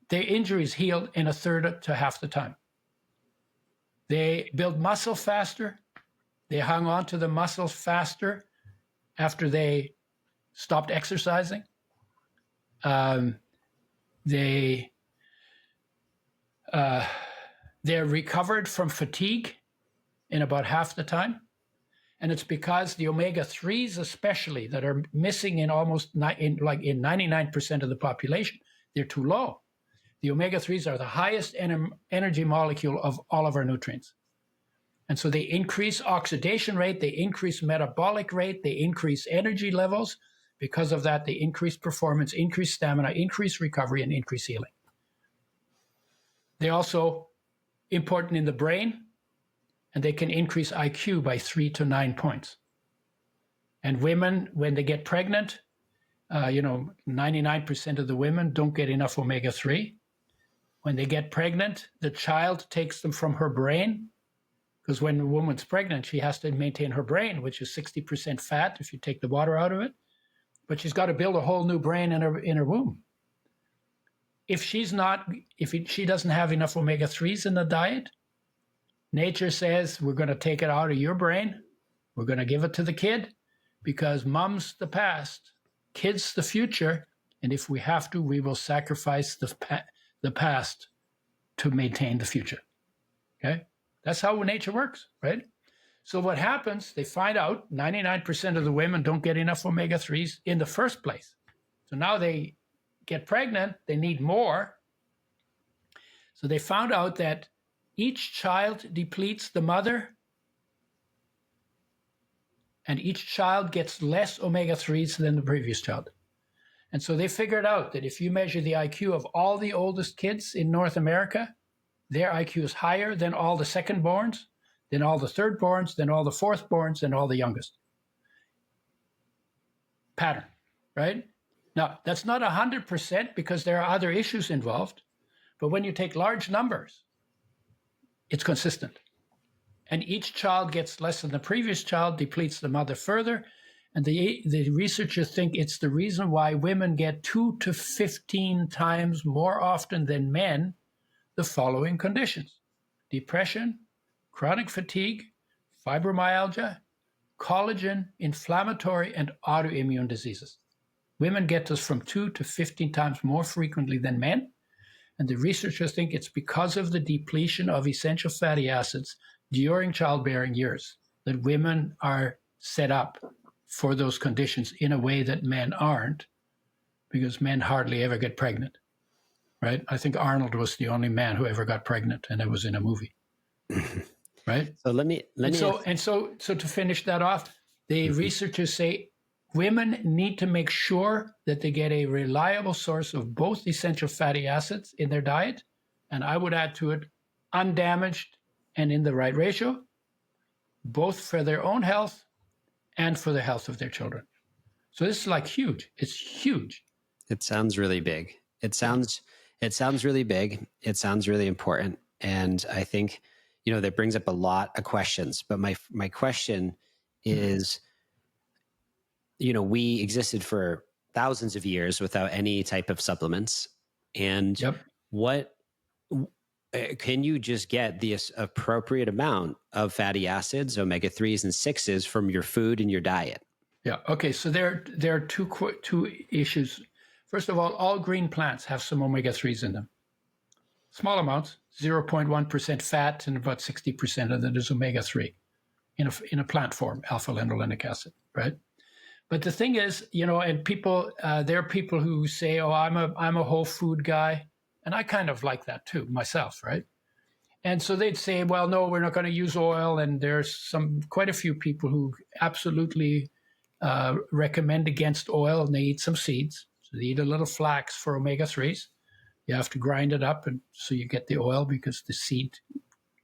Their injuries healed in a third to half the time. They build muscle faster. They hung on to the muscles faster after they stopped exercising. They're recovered from fatigue in about half the time. And it's because the omega-3s especially that are missing in 99% of the population, they're too low. The omega-3s are the highest energy molecule of all of our nutrients. And so they increase oxidation rate, they increase metabolic rate, they increase energy levels. Because of that, they increase performance, increase stamina, increase recovery, and increase healing. They're also important in the brain, and they can increase IQ by 3 to 9 points. And women, when they get pregnant, 99% of the women don't get enough omega-3. When they get pregnant, the child takes them from her brain, because when a woman's pregnant, she has to maintain her brain, which is 60% fat if you take the water out of it. But she's got to build a whole new brain in her womb. If she doesn't have enough omega-3s in the diet, nature says, we're going to take it out of your brain. We're going to give it to the kid because mom's the past, kid's the future. And if we have to, we will sacrifice the past to maintain the future. Okay? That's how nature works, right? So what happens, they find out 99% of the women don't get enough omega-3s in the first place. So now they get pregnant, they need more. So they found out that each child depletes the mother and each child gets less omega-3s than the previous child. And so they figured out that if you measure the IQ of all the oldest kids in North America, their IQ is higher than all the second-borns, then all the third-borns, then all the fourth-borns, and all the youngest. Pattern, right? Now, that's not 100% because there are other issues involved, but when you take large numbers, it's consistent. And each child gets less than the previous child, depletes the mother further, and the researchers think it's the reason why women get 2 to 15 times more often than men the following conditions: depression, chronic fatigue, fibromyalgia, collagen, inflammatory, and autoimmune diseases. Women get this from 2 to 15 times more frequently than men. And the researchers think it's because of the depletion of essential fatty acids during childbearing years that women are set up for those conditions in a way that men aren't, because men hardly ever get pregnant, right? I think Arnold was the only man who ever got pregnant, and it was in a movie, right? So let me So to finish that off, the researchers say women need to make sure that they get a reliable source of both essential fatty acids in their diet, and I would add to it, undamaged and in the right ratio, both for their own health and for the health of their children. So this is like huge. It's huge. It sounds really big. It sounds really big. It sounds really important. And I think, that brings up a lot of questions. But my question is, we existed for thousands of years without any type of supplements. And what can you just get the appropriate amount of fatty acids, omega-3s and 6s from your food and your diet? Yeah. Okay. So there are two issues. First of all green plants have some omega-3s in them. Small amounts, 0.1% fat, and about 60% of that is omega-3 in a plant form, alpha-linolenic acid, right? But the thing is, and people, there are people who say, "Oh, I'm a whole food guy," and I kind of like that too myself, right? And so they'd say, "Well, no, we're not going to use oil." And there's quite a few people who absolutely recommend against oil, and they eat some seeds. So they eat a little flax for omega-3s. You have to grind it up, and so you get the oil, because the seed,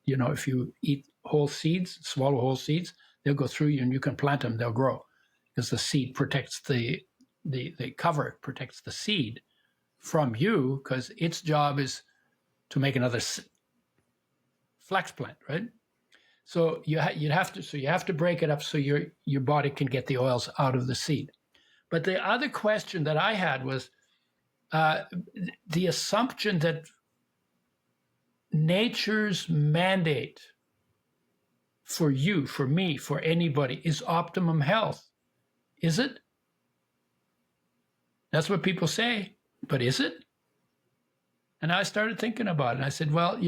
if you eat whole seeds, swallow whole seeds, they'll go through you, and you can plant them, they'll grow, because the seed protects the cover protects the seed from you, because its job is to make another flax plant, right? So you have to break it up so your body can get the oils out of the seed. But the other question that I had was the assumption that nature's mandate for you, for me, for anybody is optimum health. Is it? That's what people say, but is it? And I started thinking about it, and I said, well,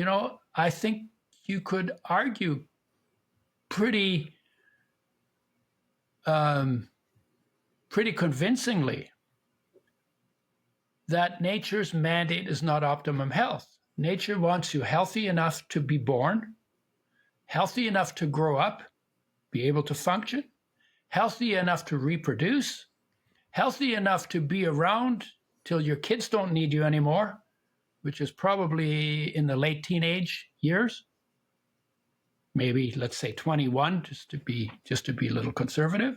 I think you could argue pretty convincingly that nature's mandate is not optimum health. Nature wants you healthy enough to be born, healthy enough to grow up, be able to function, healthy enough to reproduce, healthy enough to be around till your kids don't need you anymore, which is probably in the late teenage years. Maybe let's say 21, just to be a little conservative.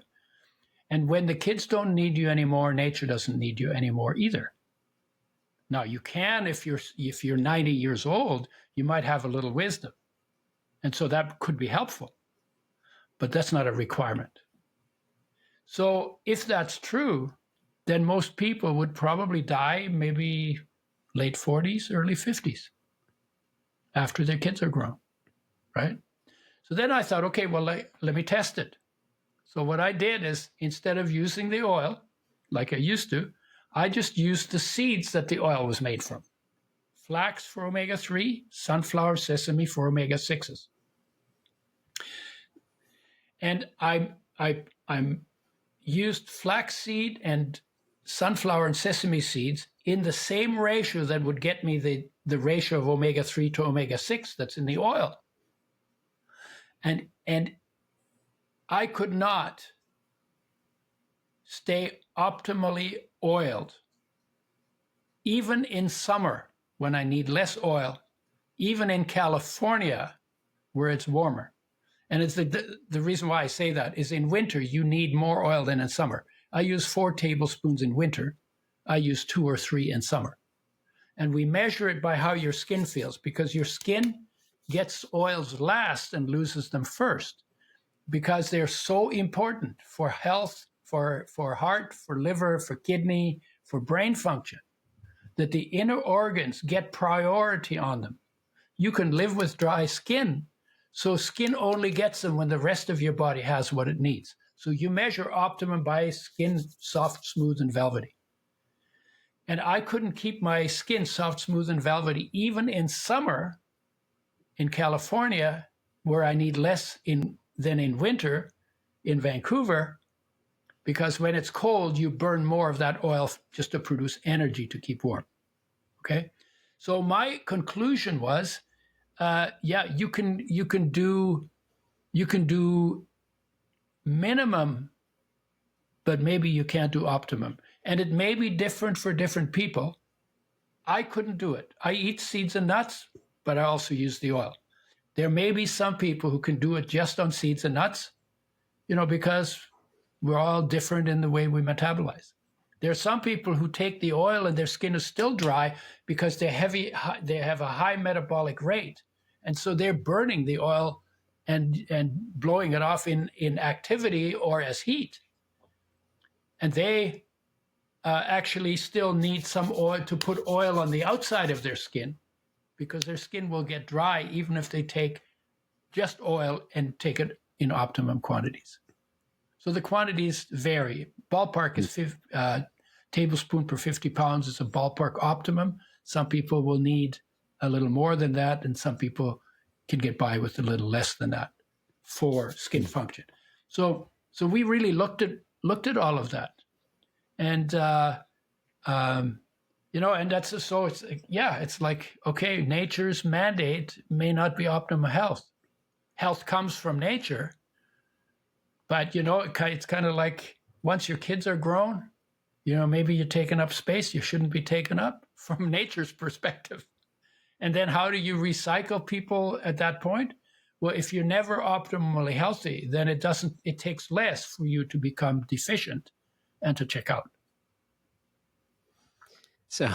And when the kids don't need you anymore, nature doesn't need you anymore either. Now you can, if you're 90 years old, you might have a little wisdom, and so that could be helpful, but that's not a requirement. So if that's true, then most people would probably die maybe late 40s, early 50s, after their kids are grown, right? So then I thought, okay, well, let me test it. So what I did is, instead of using the oil like I used to, I just used the seeds that the oil was made from. Flax for omega-3, sunflower, sesame for omega-6s. And I used flaxseed and sunflower and sesame seeds in the same ratio that would get me the ratio of omega-3 to omega-6 that's in the oil. And I could not stay optimally oiled, even in summer when I need less oil, even in California where it's warmer. And it's the reason why I say that is, in winter, you need more oil than in summer. I use 4 tablespoons in winter. I use 2 or 3 in summer. And we measure it by how your skin feels, because your skin gets oils last and loses them first, because they're so important for health, for heart, for liver, for kidney, for brain function, that the inner organs get priority on them. You can live with dry skin, so skin only gets them when the rest of your body has what it needs. So you measure optimum by skin soft, smooth, and velvety. And I couldn't keep my skin soft, smooth, and velvety even in summer in California, where I need less than in winter in Vancouver, because when it's cold, you burn more of that oil just to produce energy to keep warm. Okay. So my conclusion was, yeah, you can do minimum, but maybe you can't do optimum. And it may be different for different people. I couldn't do it. I eat seeds and nuts, but I also use the oil. There may be some people who can do it just on seeds and nuts, because we're all different in the way we metabolize. There are some people who take the oil and their skin is still dry because they have a high metabolic rate. And so they're burning the oil and blowing it off in activity or as heat. And they actually still need some oil to put oil on the outside of their skin, because their skin will get dry even if they take just oil and take it in optimum quantities. So the quantities vary. Ballpark is tablespoon per 50 pounds is a ballpark optimum. Some people will need a little more than that, and some people can get by with a little less than that for skin function. So we really looked at all of that, and and that's so it's it's like, okay, nature's mandate may not be optimal health. Health comes from nature, but it's kind of like once your kids are grown, maybe you're taking up space you shouldn't be taking up from nature's perspective. And then how do you recycle people at that point? Well, if you're never optimally healthy, then it takes less for you to become deficient and to check out. So,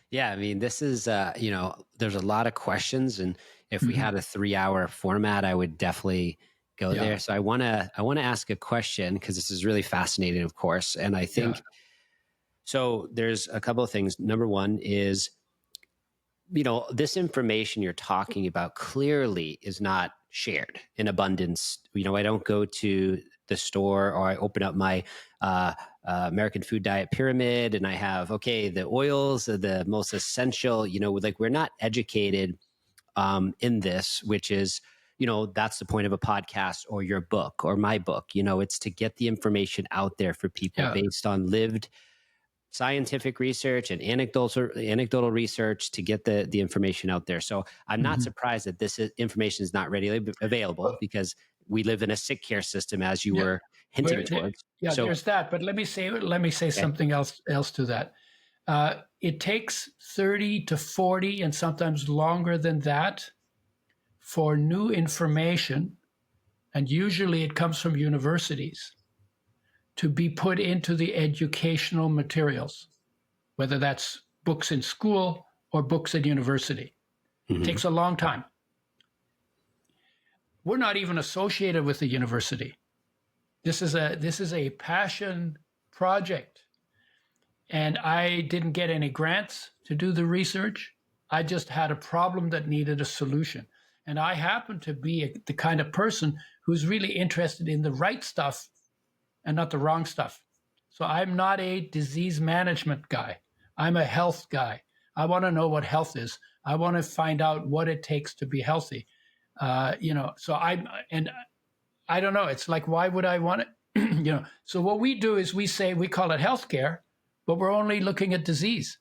yeah, I mean, this is, there's a lot of questions, and if we had a 3-hour format, I would definitely go there. So I want to ask a question, because this is really fascinating, of course. And I think, so there's a couple of things. Number one is, this information you're talking about clearly is not shared in abundance. I don't go to the store, or I open up my American food diet pyramid and I have, the oils are the most essential, like we're not educated in this, which is, that's the point of a podcast or your book or my book. It's to get the information out there for people based on lived scientific research and anecdotal research to get the information out there. So I'm not surprised that this information is not readily available, because we live in a sick care system, as you were hinting towards. Yeah, so, there's that. But let me say something else to that. It takes 30 to 40 and sometimes longer than that for new information, and usually it comes from universities, to be put into the educational materials, whether that's books in school or books at university. It takes a long time. We're not even associated with the university. This is a passion project. And I didn't get any grants to do the research. I just had a problem that needed a solution. And I happen to be the kind of person who's really interested in the right stuff and not the wrong stuff. So I'm not a disease management guy. I'm a health guy. I want to know what health is. I want to find out what it takes to be healthy. So I don't know. It's like, why would I want it? So what we do is we call it healthcare, but we're only looking at disease.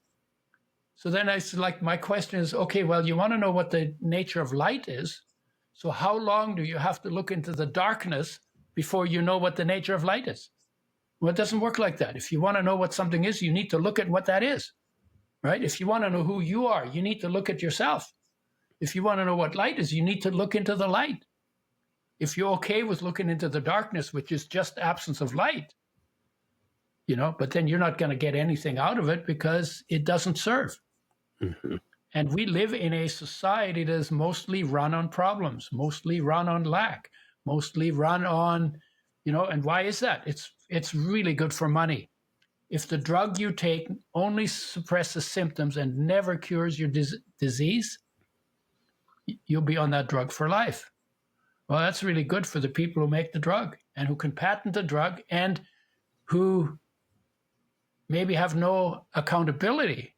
So then it's like, my question is, okay, well, you want to know what the nature of light is. So how long do you have to look into the darkness before you know what the nature of light is? Well, it doesn't work like that. If you want to know what something is, you need to look at what that is, right? If you want to know who you are, you need to look at yourself. If you want to know what light is, you need to look into the light. If you're okay with looking into the darkness, which is just absence of light, but then you're not going to get anything out of it because it doesn't serve. And we live in a society that is mostly run on problems, mostly run on lack, mostly run on, and why is that? It's really good for money. If the drug you take only suppresses symptoms and never cures your disease, you'll be on that drug for life. Well, that's really good for the people who make the drug and who can patent the drug and who maybe have no accountability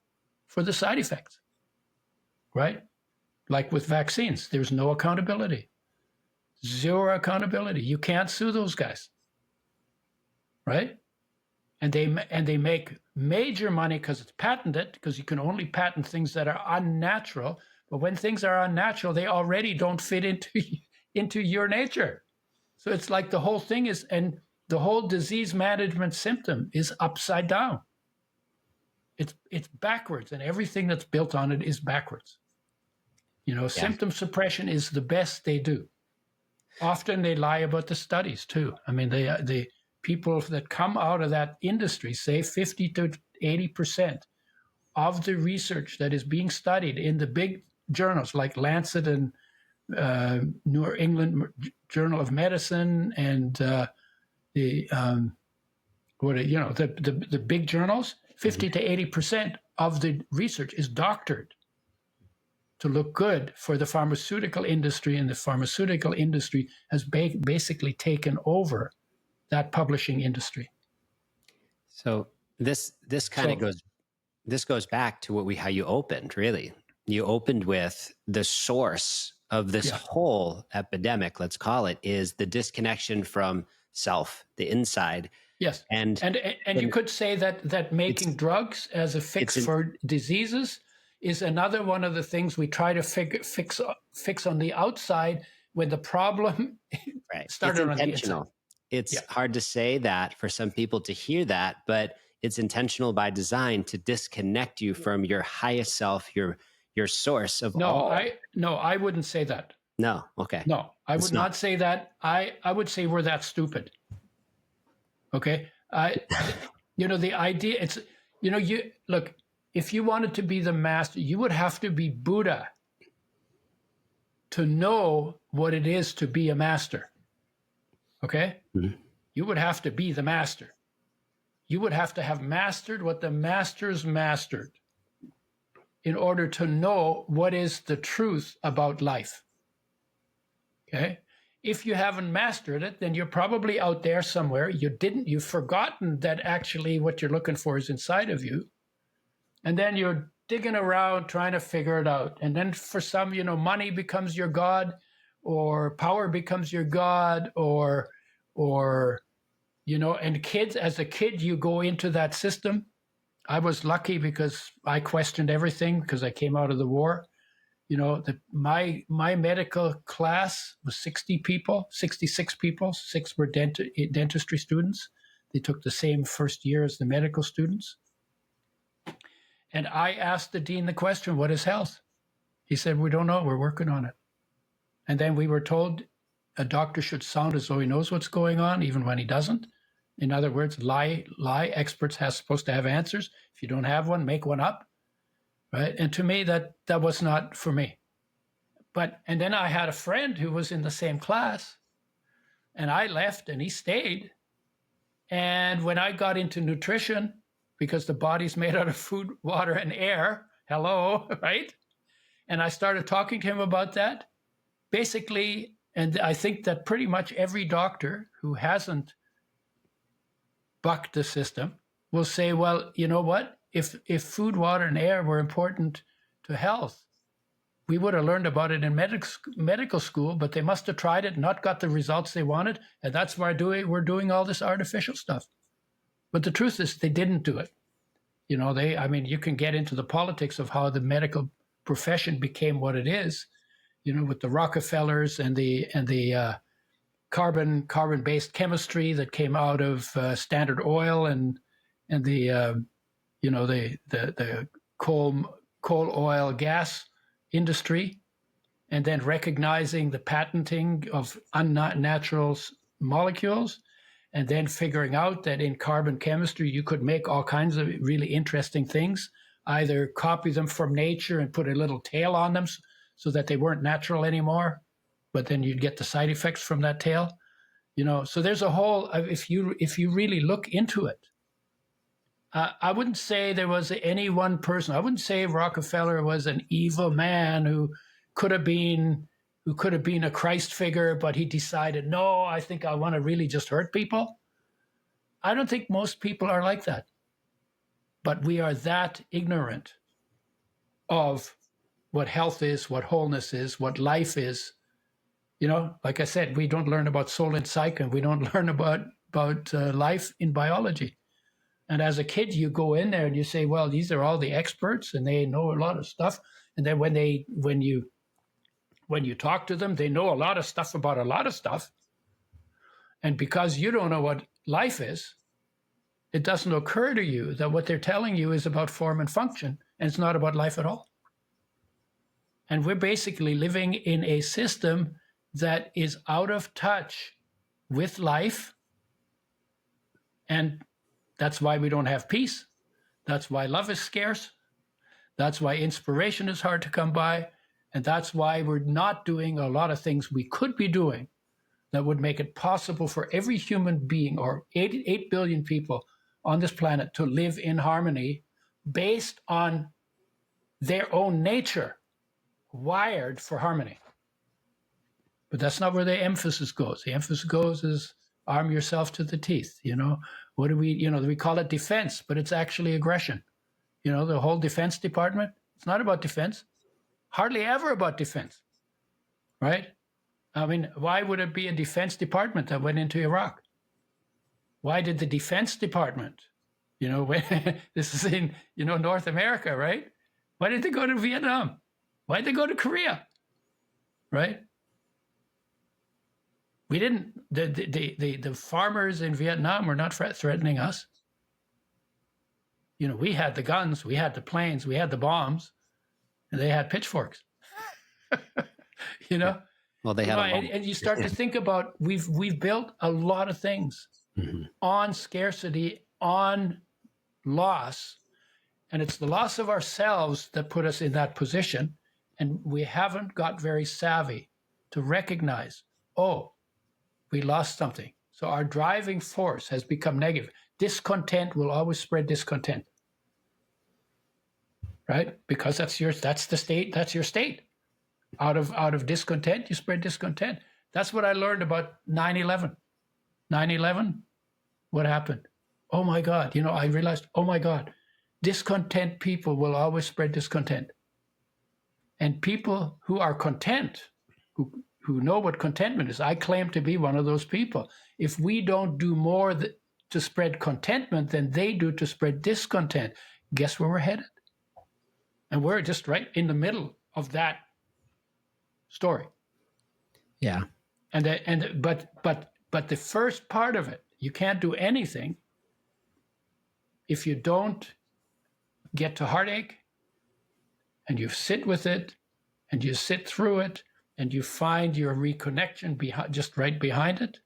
for the side effects, right? Like with vaccines, there's no accountability, zero accountability. You can't sue those guys. right? And they make major money because it's patented, because you can only patent things that are unnatural. But when things are unnatural, they already don't fit into your nature. So it's like the whole thing is, and the whole disease management symptom is upside down. It's backwards, and everything that's built on it is backwards. Yeah. Symptom suppression is the best they do. Often they lie about the studies too. I mean, the people that come out of that industry say 50 to 80% of the research that is being studied in the big journals like Lancet and New England Journal of Medicine and the big journals, 50 to 80% of the research is doctored to look good for the pharmaceutical industry, and the pharmaceutical industry has basically taken over that publishing industry. So this kind of goes back to how you opened, really. You opened with the source of this whole epidemic, let's call it, is the disconnection from self, the inside. Yes. And you could say that making drugs as a fix for diseases is another one of the things we try to fix on the outside when the problem started on the inside. It's hard to say that for some people to hear that, but it's intentional by design to disconnect you from your highest self, your source of all. I wouldn't say that. No. Okay. No, I would not say that. I would say we're that stupid. Okay. The idea, it's, you look, if you wanted to be the master, you would have to be Buddha to know what it is to be a master. Okay? Mm-hmm. You would have to be the master. You would have to have mastered what the masters mastered in order to know what is the truth about life. Okay? If you haven't mastered it, then you're probably out there somewhere. You've forgotten that actually what you're looking for is inside of you. And then you're digging around trying to figure it out. And then for some, money becomes your God, or power becomes your God, or and kids, as a kid, you go into that system. I was lucky because I questioned everything because I came out of the war. My medical class was 66 people. 6 were dentistry students. They took the same first year as the medical students. And I asked the dean the question, what is health? He said, we don't know. We're working on it. And then we were told a doctor should sound as though he knows what's going on, even when he doesn't. In other words, lie. Experts are supposed to have answers. If you don't have one, make one up. Right? And to me, that was not for me. And then I had a friend who was in the same class, and I left and he stayed. And when I got into nutrition, because the body's made out of food, water, and air, hello, right? And I started talking to him about that. Basically, and I think that pretty much every doctor who hasn't bucked the system will say, well, you know what? If food, water, and air were important to health, we would have learned about it in medical school, but they must have tried it, not got the results they wanted, and that's why we're doing all this artificial stuff. But the truth is, they didn't do it. You can get into the politics of how the medical profession became what it is, with the Rockefellers and the carbon-based chemistry that came out of Standard Oil and the coal oil gas industry, and then recognizing the patenting of unnatural molecules, and then figuring out that in carbon chemistry you could make all kinds of really interesting things, either copy them from nature and put a little tail on them so that they weren't natural anymore, but then you'd get the side effects from that tail. So there's a whole, if you really look into it, I wouldn't say there was any one person. I wouldn't say Rockefeller was an evil man who could have been a Christ figure, but he decided, no, I think I want to really just hurt people. I don't think most people are like that. But we are that ignorant of what health is, what wholeness is, what life is. Like I said, we don't learn about soul and psyche, and we don't learn about life in biology. And as a kid, you go in there and you say, well, these are all the experts and they know a lot of stuff. And then when you talk to them, they know a lot of stuff about a lot of stuff. And because you don't know what life is, it doesn't occur to you that what they're telling you is about form and function, and it's not about life at all. And we're basically living in a system that is out of touch with life. And that's why we don't have peace. That's why love is scarce. That's why inspiration is hard to come by. And that's why we're not doing a lot of things we could be doing that would make it possible for every human being, or 8 billion people on this planet, to live in harmony based on their own nature, wired for harmony. But that's not where the emphasis goes. The emphasis goes is arm yourself to the teeth. What do we call it defense, but it's actually aggression. The whole Defense Department, it's not about defense, hardly ever about defense, right? I mean, why would it be a Defense Department that went into Iraq? Why did the Defense Department, this is in, North America, right? Why did they go to Vietnam? Why did they go to Korea, right? We didn't, the farmers in Vietnam were not threatening us. We had the guns, we had the planes, we had the bombs, and they had pitchforks. Well, they had and you start to think about, we've built a lot of things on scarcity, on loss, and it's the loss of ourselves that put us in that position. And we haven't got very savvy to recognize, we lost something. So our driving force has become negative. Discontent will always spread discontent, right? Because that's the state, that's your state. Out of discontent, you spread discontent. That's what I learned about 9/11. 9/11, what happened? Oh my God, I realized, oh my God, discontent people will always spread discontent. And people who are content, who know what contentment is, I claim to be one of those people. If we don't do more to spread contentment than they do to spread discontent, guess where we're headed? And we're just right in the middle of that story. Yeah. But the first part of it, you can't do anything if you don't get to heartache, and you sit with it, and you sit through it, and you find your reconnection just right behind it,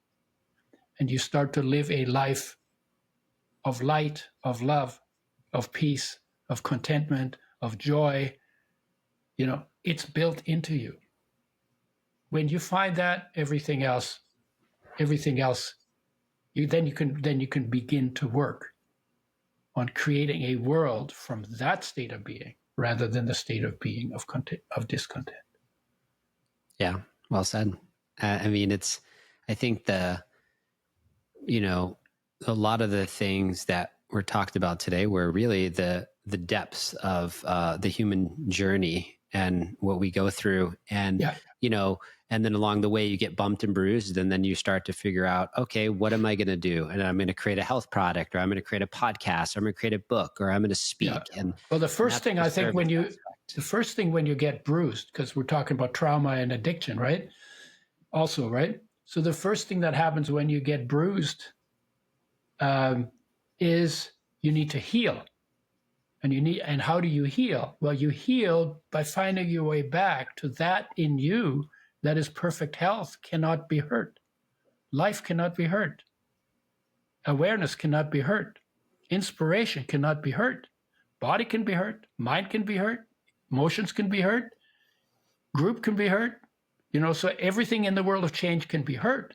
and you start to live a life of light, of love, of peace, of contentment, of joy. It's built into you. When you find that, everything else, you can begin to work on creating a world from that state of being, rather than the state of being of discontent. Yeah, well said. I mean, I think a lot of the things that were talked about today were really the depths of the human journey and what we go through. And, and then along the way you get bumped and bruised, and then you start to figure out, okay, what am I going to do? And I'm going to create a health product, or I'm going to create a podcast, or I'm going to create a book, or I'm going to speak. Yeah. And well, the first thing I think when you get bruised, because we're talking about trauma and addiction, right? Also, right? So the first thing that happens when you get bruised is you need to heal. And how do you heal? Well, you heal by finding your way back to that in you that is perfect health, cannot be hurt. Life cannot be hurt. Awareness cannot be hurt. Inspiration cannot be hurt. Body can be hurt. Mind can be hurt. Emotions can be hurt. Group can be hurt. So everything in the world of change can be hurt.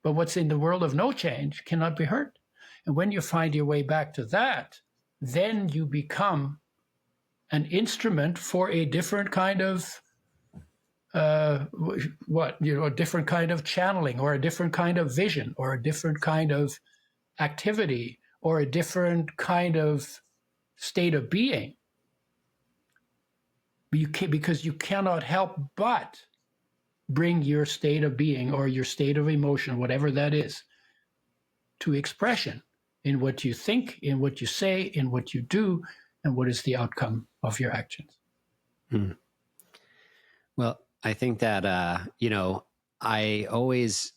But what's in the world of no change cannot be hurt. And when you find your way back to that, then you become an instrument for a different kind of a different kind of channeling, or a different kind of vision, or a different kind of activity, or a different kind of state of being. Because you cannot help but bring your state of being, or your state of emotion, whatever that is, to expression in what you think, in what you say, in what you do, and what is the outcome of your actions. Well, I think that, I always,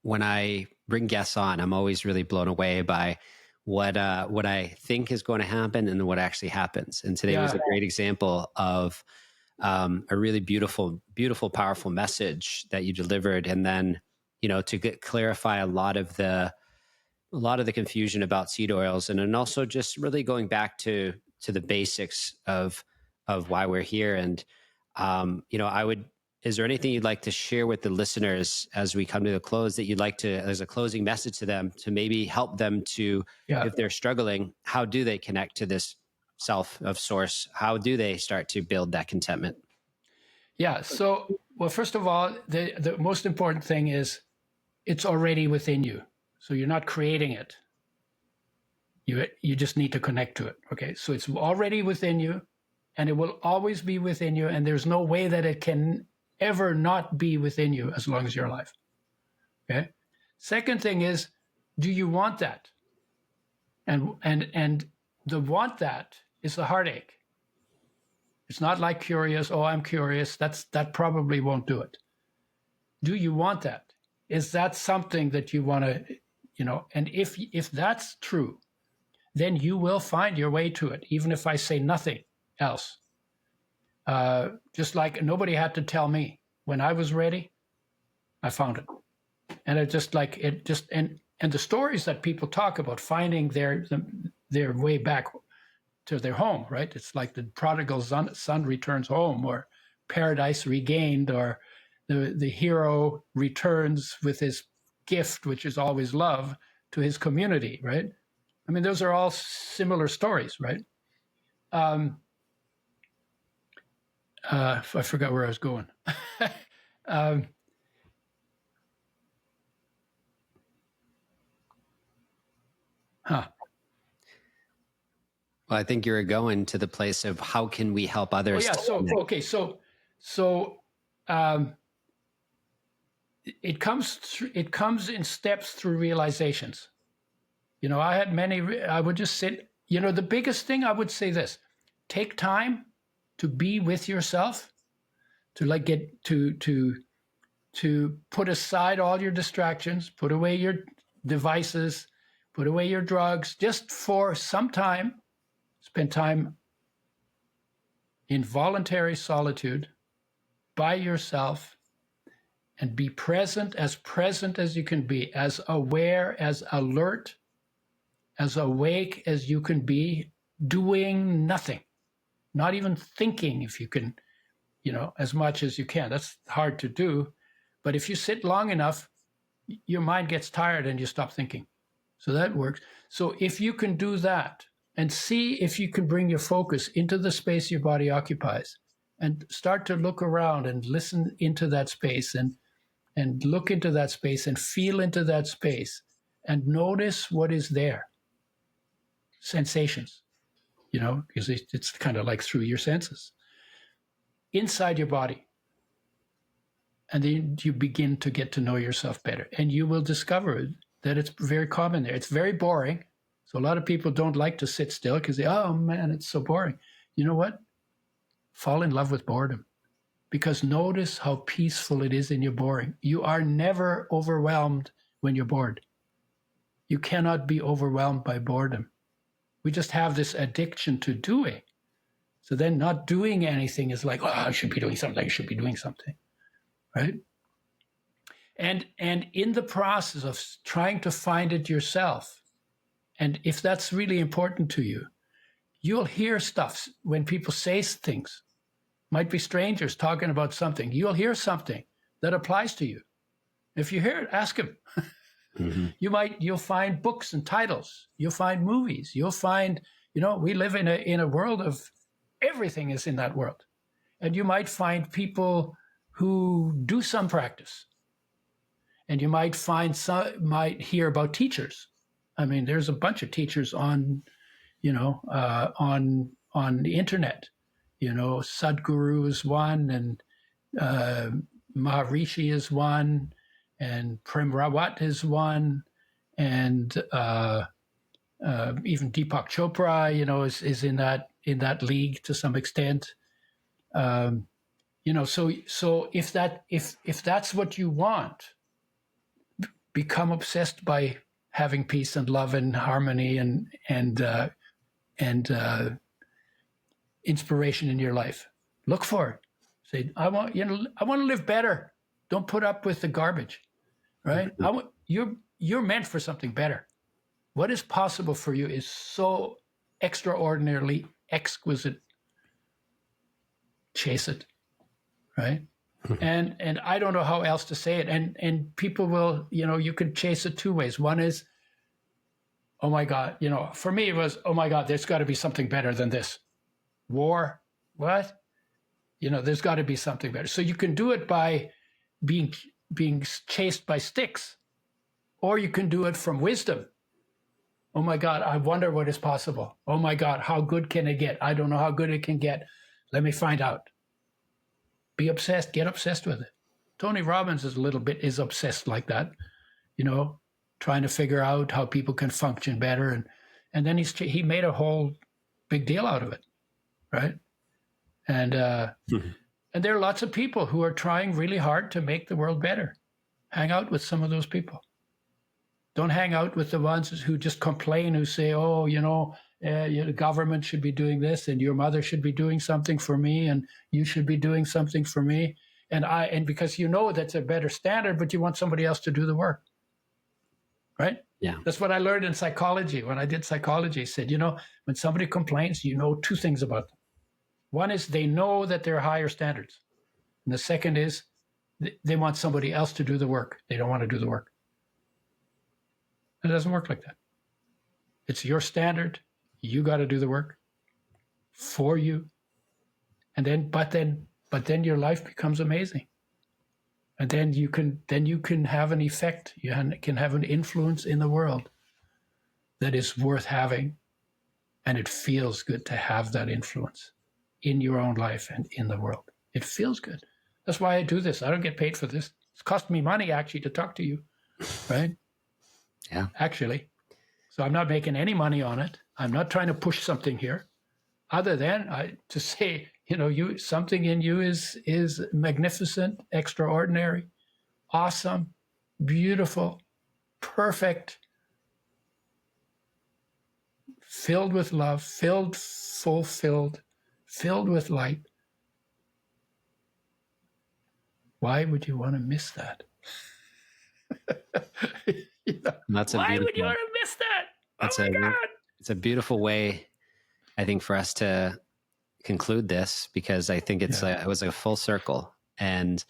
when I bring guests on, I'm always really blown away by what I think is going to happen and what actually happens. And today was a great example of a really beautiful, powerful message that you delivered. And then, to clarify a lot of the confusion about seed oils, and then also just really going back to the basics of why we're here. And is there anything you'd like to share with the listeners as we come to the close that you'd like to, as a closing message to them, to maybe help them to, if they're struggling, how do they connect to this self of source? How do they start to build that contentment? Yeah. So, well, first of all, the most important thing is it's already within you. So you're not creating it. You just need to connect to it. Okay. So it's already within you, and it will always be within you. And there's no way that it can ever not be within you as long as you're alive. Okay. Second thing is, do you want that? And the want that is the heartache. It's not like curious. Oh, I'm curious. That probably won't do it. Do you want that? Is that something that you want to, and if that's true, then you will find your way to it, even if I say nothing else. Just like nobody had to tell me. When I was ready, I found it. And it just like, and the stories that people talk about finding their way back to their home, right? It's like the prodigal son returns home, or paradise regained, or the hero returns with his gift, which is always love, to his community, right? I mean, those are all similar stories, right? I forgot where I was going. Well, I think you're going to the place of how can we help others? Oh, yeah. So it comes in steps through realizations. I had many. I would just sit. The biggest thing I would say this: take time to be with yourself, to like get to put aside all your distractions, put away your devices, put away your drugs, just for some time. Spend time in voluntary solitude by yourself, and be present as you can be, as aware, as alert, as awake as you can be, doing nothing, not even thinking if you can, as much as you can. That's hard to do. But if you sit long enough, your mind gets tired and you stop thinking. So that works. So if you can do that, and see if you can bring your focus into the space your body occupies, and start to look around and listen into that space, and look into that space and feel into that space, and notice what is there. Sensations, because it's kind of like through your senses, inside your body. And then you begin to get to know yourself better, and you will discover that it's very common there. It's very boring. So a lot of people don't like to sit still because oh man, it's so boring. You know what? Fall in love with boredom, because notice how peaceful it is in your boring. You are never overwhelmed when you're bored. You cannot be overwhelmed by boredom. We just have this addiction to doing. So then not doing anything is like, I should be doing something. I should be doing something, right? And in the process of trying to find it yourself, and if that's really important to you, you'll hear stuff when people say things. Might be strangers talking about something. You'll hear something that applies to you. If you hear it, ask them. Mm-hmm. You'll find books and titles. You'll find movies. You'll find, we live in a world of everything is in that world. And you might find people who do some practice. And you might might hear about teachers. I mean, there's a bunch of teachers on the internet. Sadhguru is one, and Maharishi is one, and Prem Rawat is one, and even Deepak Chopra, is in that league to some extent. So if that's what you want, become obsessed by having peace and love and harmony and inspiration in your life. Look for it. Say, I want to live better. Don't put up with the garbage, right? You're meant for something better. What is possible for you is so extraordinarily exquisite. Chase it, right? And I don't know how else to say it. And people will, you can chase it two ways. One is, oh my God, for me it was, oh my God, there's got to be something better than this. War, what? There's got to be something better. So you can do it by being chased by sticks, or you can do it from wisdom. Oh my God, I wonder what is possible. Oh my God, how good can it get? I don't know how good it can get. Let me find out. Be obsessed, get obsessed with it. Tony Robbins is obsessed like that, trying to figure out how people can function better. And then he made a whole big deal out of it, right? And there are lots of people who are trying really hard to make the world better. Hang out with some of those people. Don't hang out with the ones who just complain, who say, oh, the government should be doing this, and your mother should be doing something for me, and you should be doing something for me. And because that's a better standard, but you want somebody else to do the work. Right? Yeah. That's what I learned in psychology. When I did psychology, I said, when somebody complains, two things about them. One is they know that there are higher standards. And the second is they want somebody else to do the work. They don't want to do the work. It doesn't work like that. It's your standard. You got to do the work for you. And but then your life becomes amazing. And then you can have an effect. You can have an influence in the world that is worth having. And it feels good to have that influence in your own life and in the world. It feels good. That's why I do this. I don't get paid for this. It's cost me money actually to talk to you, right? Yeah. Actually. So I'm not making any money on it. I'm not trying to push something here other than to say, something in you is magnificent, extraordinary, awesome, beautiful, perfect, filled with love, fulfilled, filled with light. Why would you want to miss that? Why would you want to miss that? Oh my God. It's a beautiful way, I think, for us to conclude this, because I think it was a full circle. And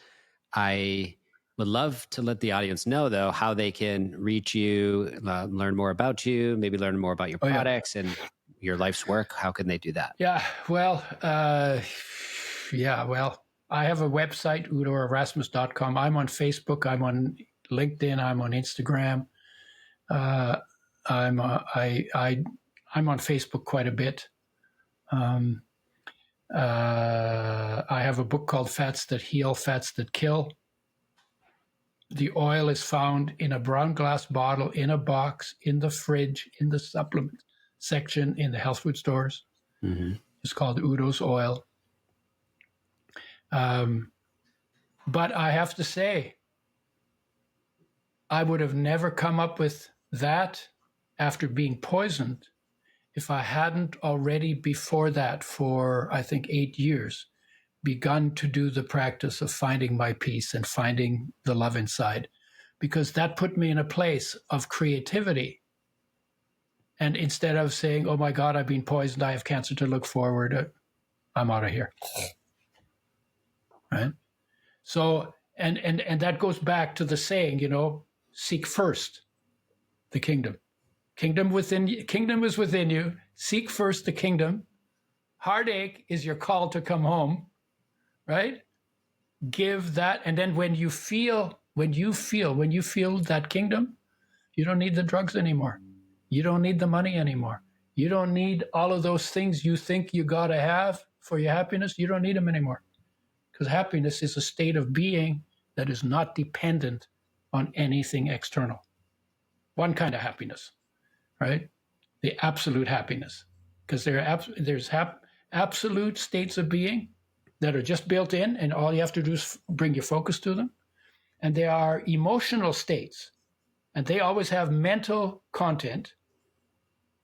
I would love to let the audience know, though, how they can reach you, learn more about you, maybe learn more about your products and your life's work. How can they do that? Yeah, well, I have a website, udoerasmus.com. I'm on Facebook. I'm on LinkedIn. I'm on Instagram. I'm on Facebook quite a bit. I have a book called Fats That Heal, Fats That Kill. The oil is found in a brown glass bottle, in a box, in the fridge, in the supplement section, in the health food stores. Mm-hmm. It's called Udo's Oil. But I have to say, I would have never come up with that after being poisoned if I hadn't already before that, for I think 8 years, begun to do the practice of finding my peace and finding the love inside, because that put me in a place of creativity. And instead of saying, oh my God, I've been poisoned, I have cancer to look forward, I'm out of here. Right? So, and that goes back to the saying, seek first the kingdom. Kingdom is within you. Seek first the kingdom. Heartache is your call to come home, right? Give that, and then when you feel that kingdom, you don't need the drugs anymore. You don't need the money anymore. You don't need all of those things you think you gotta have for your happiness. You don't need them anymore, because happiness is a state of being that is not dependent on anything external. one kind of happiness, right? The absolute happiness, because there's absolute states of being that are just built in, and all you have to do is bring your focus to them. And there are emotional states, and they always have mental content.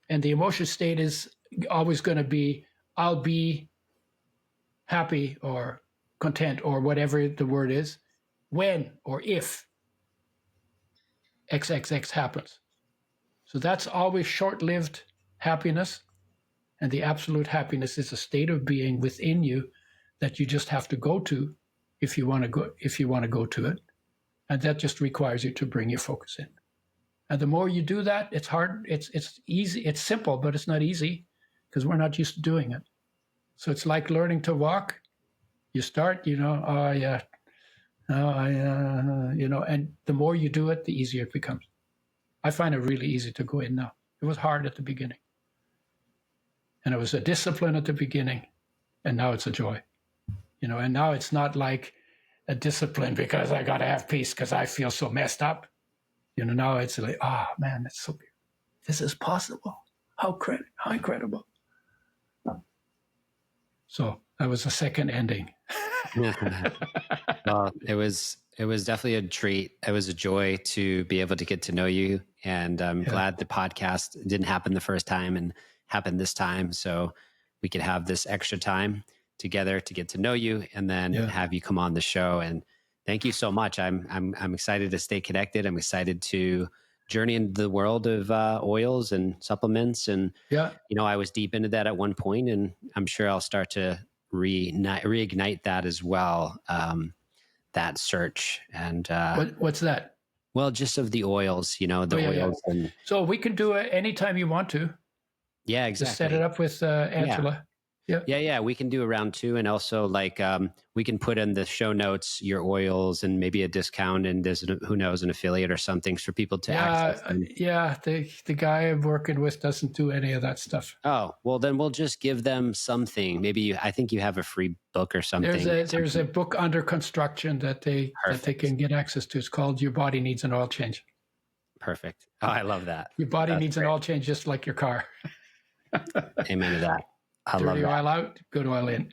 And the emotion state is always going to be, I'll be happy or content or whatever the word is, when or if XXX happens. So that's always short-lived happiness. And the absolute happiness is a state of being within you that you just have to go to if you want to go to it. And that just requires you to bring your focus in. And the more you do that, it's hard. It's easy. It's simple, but it's not easy because we're not used to doing it. So it's like learning to walk. You start, and the more you do it, the easier it becomes. I find it really easy to go in now. It was hard at the beginning. And it was a discipline at the beginning. And now it's a joy. And now it's not like a discipline because I got to have peace because I feel so messed up. Now it's like, man, it's so beautiful. This is possible. How incredible. So that was the second ending. Well, it was definitely a treat. It was a joy to be able to get to know you. And I'm glad the podcast didn't happen the first time and happened this time. So we could have this extra time together to get to know you and then have you come on the show. And thank you so much. I'm excited to stay connected. I'm excited to journey into the world of oils and supplements. And, I was deep into that at one point, and I'm sure I'll start to reignite that as well, that search. And what's that? Well, just of the oils, oils. Yeah. And so we can do it anytime you want to. Yeah, exactly. Just set it up with Angela. Yeah. We can do a round two, and also we can put in the show notes your oils and maybe a discount, and there's who knows, an affiliate or something for people to access them. The guy I'm working with doesn't do any of that stuff. Oh, well, then we'll just give them something. Maybe I think you have a free book or something. There's a book under construction that they can get access to. It's called Your Body Needs an Oil Change. Perfect. Oh, I love that. Your body needs an oil change just like your car. Amen to that. I love Dirty that. oil out, good oil in.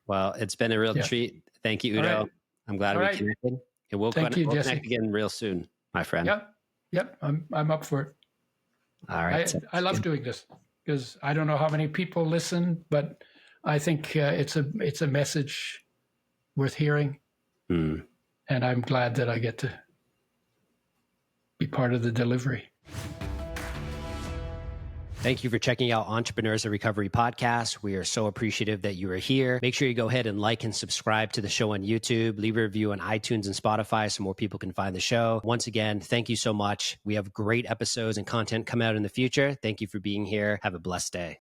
Well, it's been a real treat. Thank you, Udo. Right. I'm glad we connected. And we'll connect again real soon, my friend. Yep. I'm up for it. All right. I love doing this because I don't know how many people listen, but I think it's a message worth hearing. And I'm glad that I get to be part of the delivery. Thank you for checking out Entrepreneurs of Recovery podcast. We are so appreciative that you are here. Make sure you go ahead and like and subscribe to the show on YouTube. Leave a review on iTunes and Spotify so more people can find the show. Once again, thank you so much. We have great episodes and content come out in the future. Thank you for being here. Have a blessed day.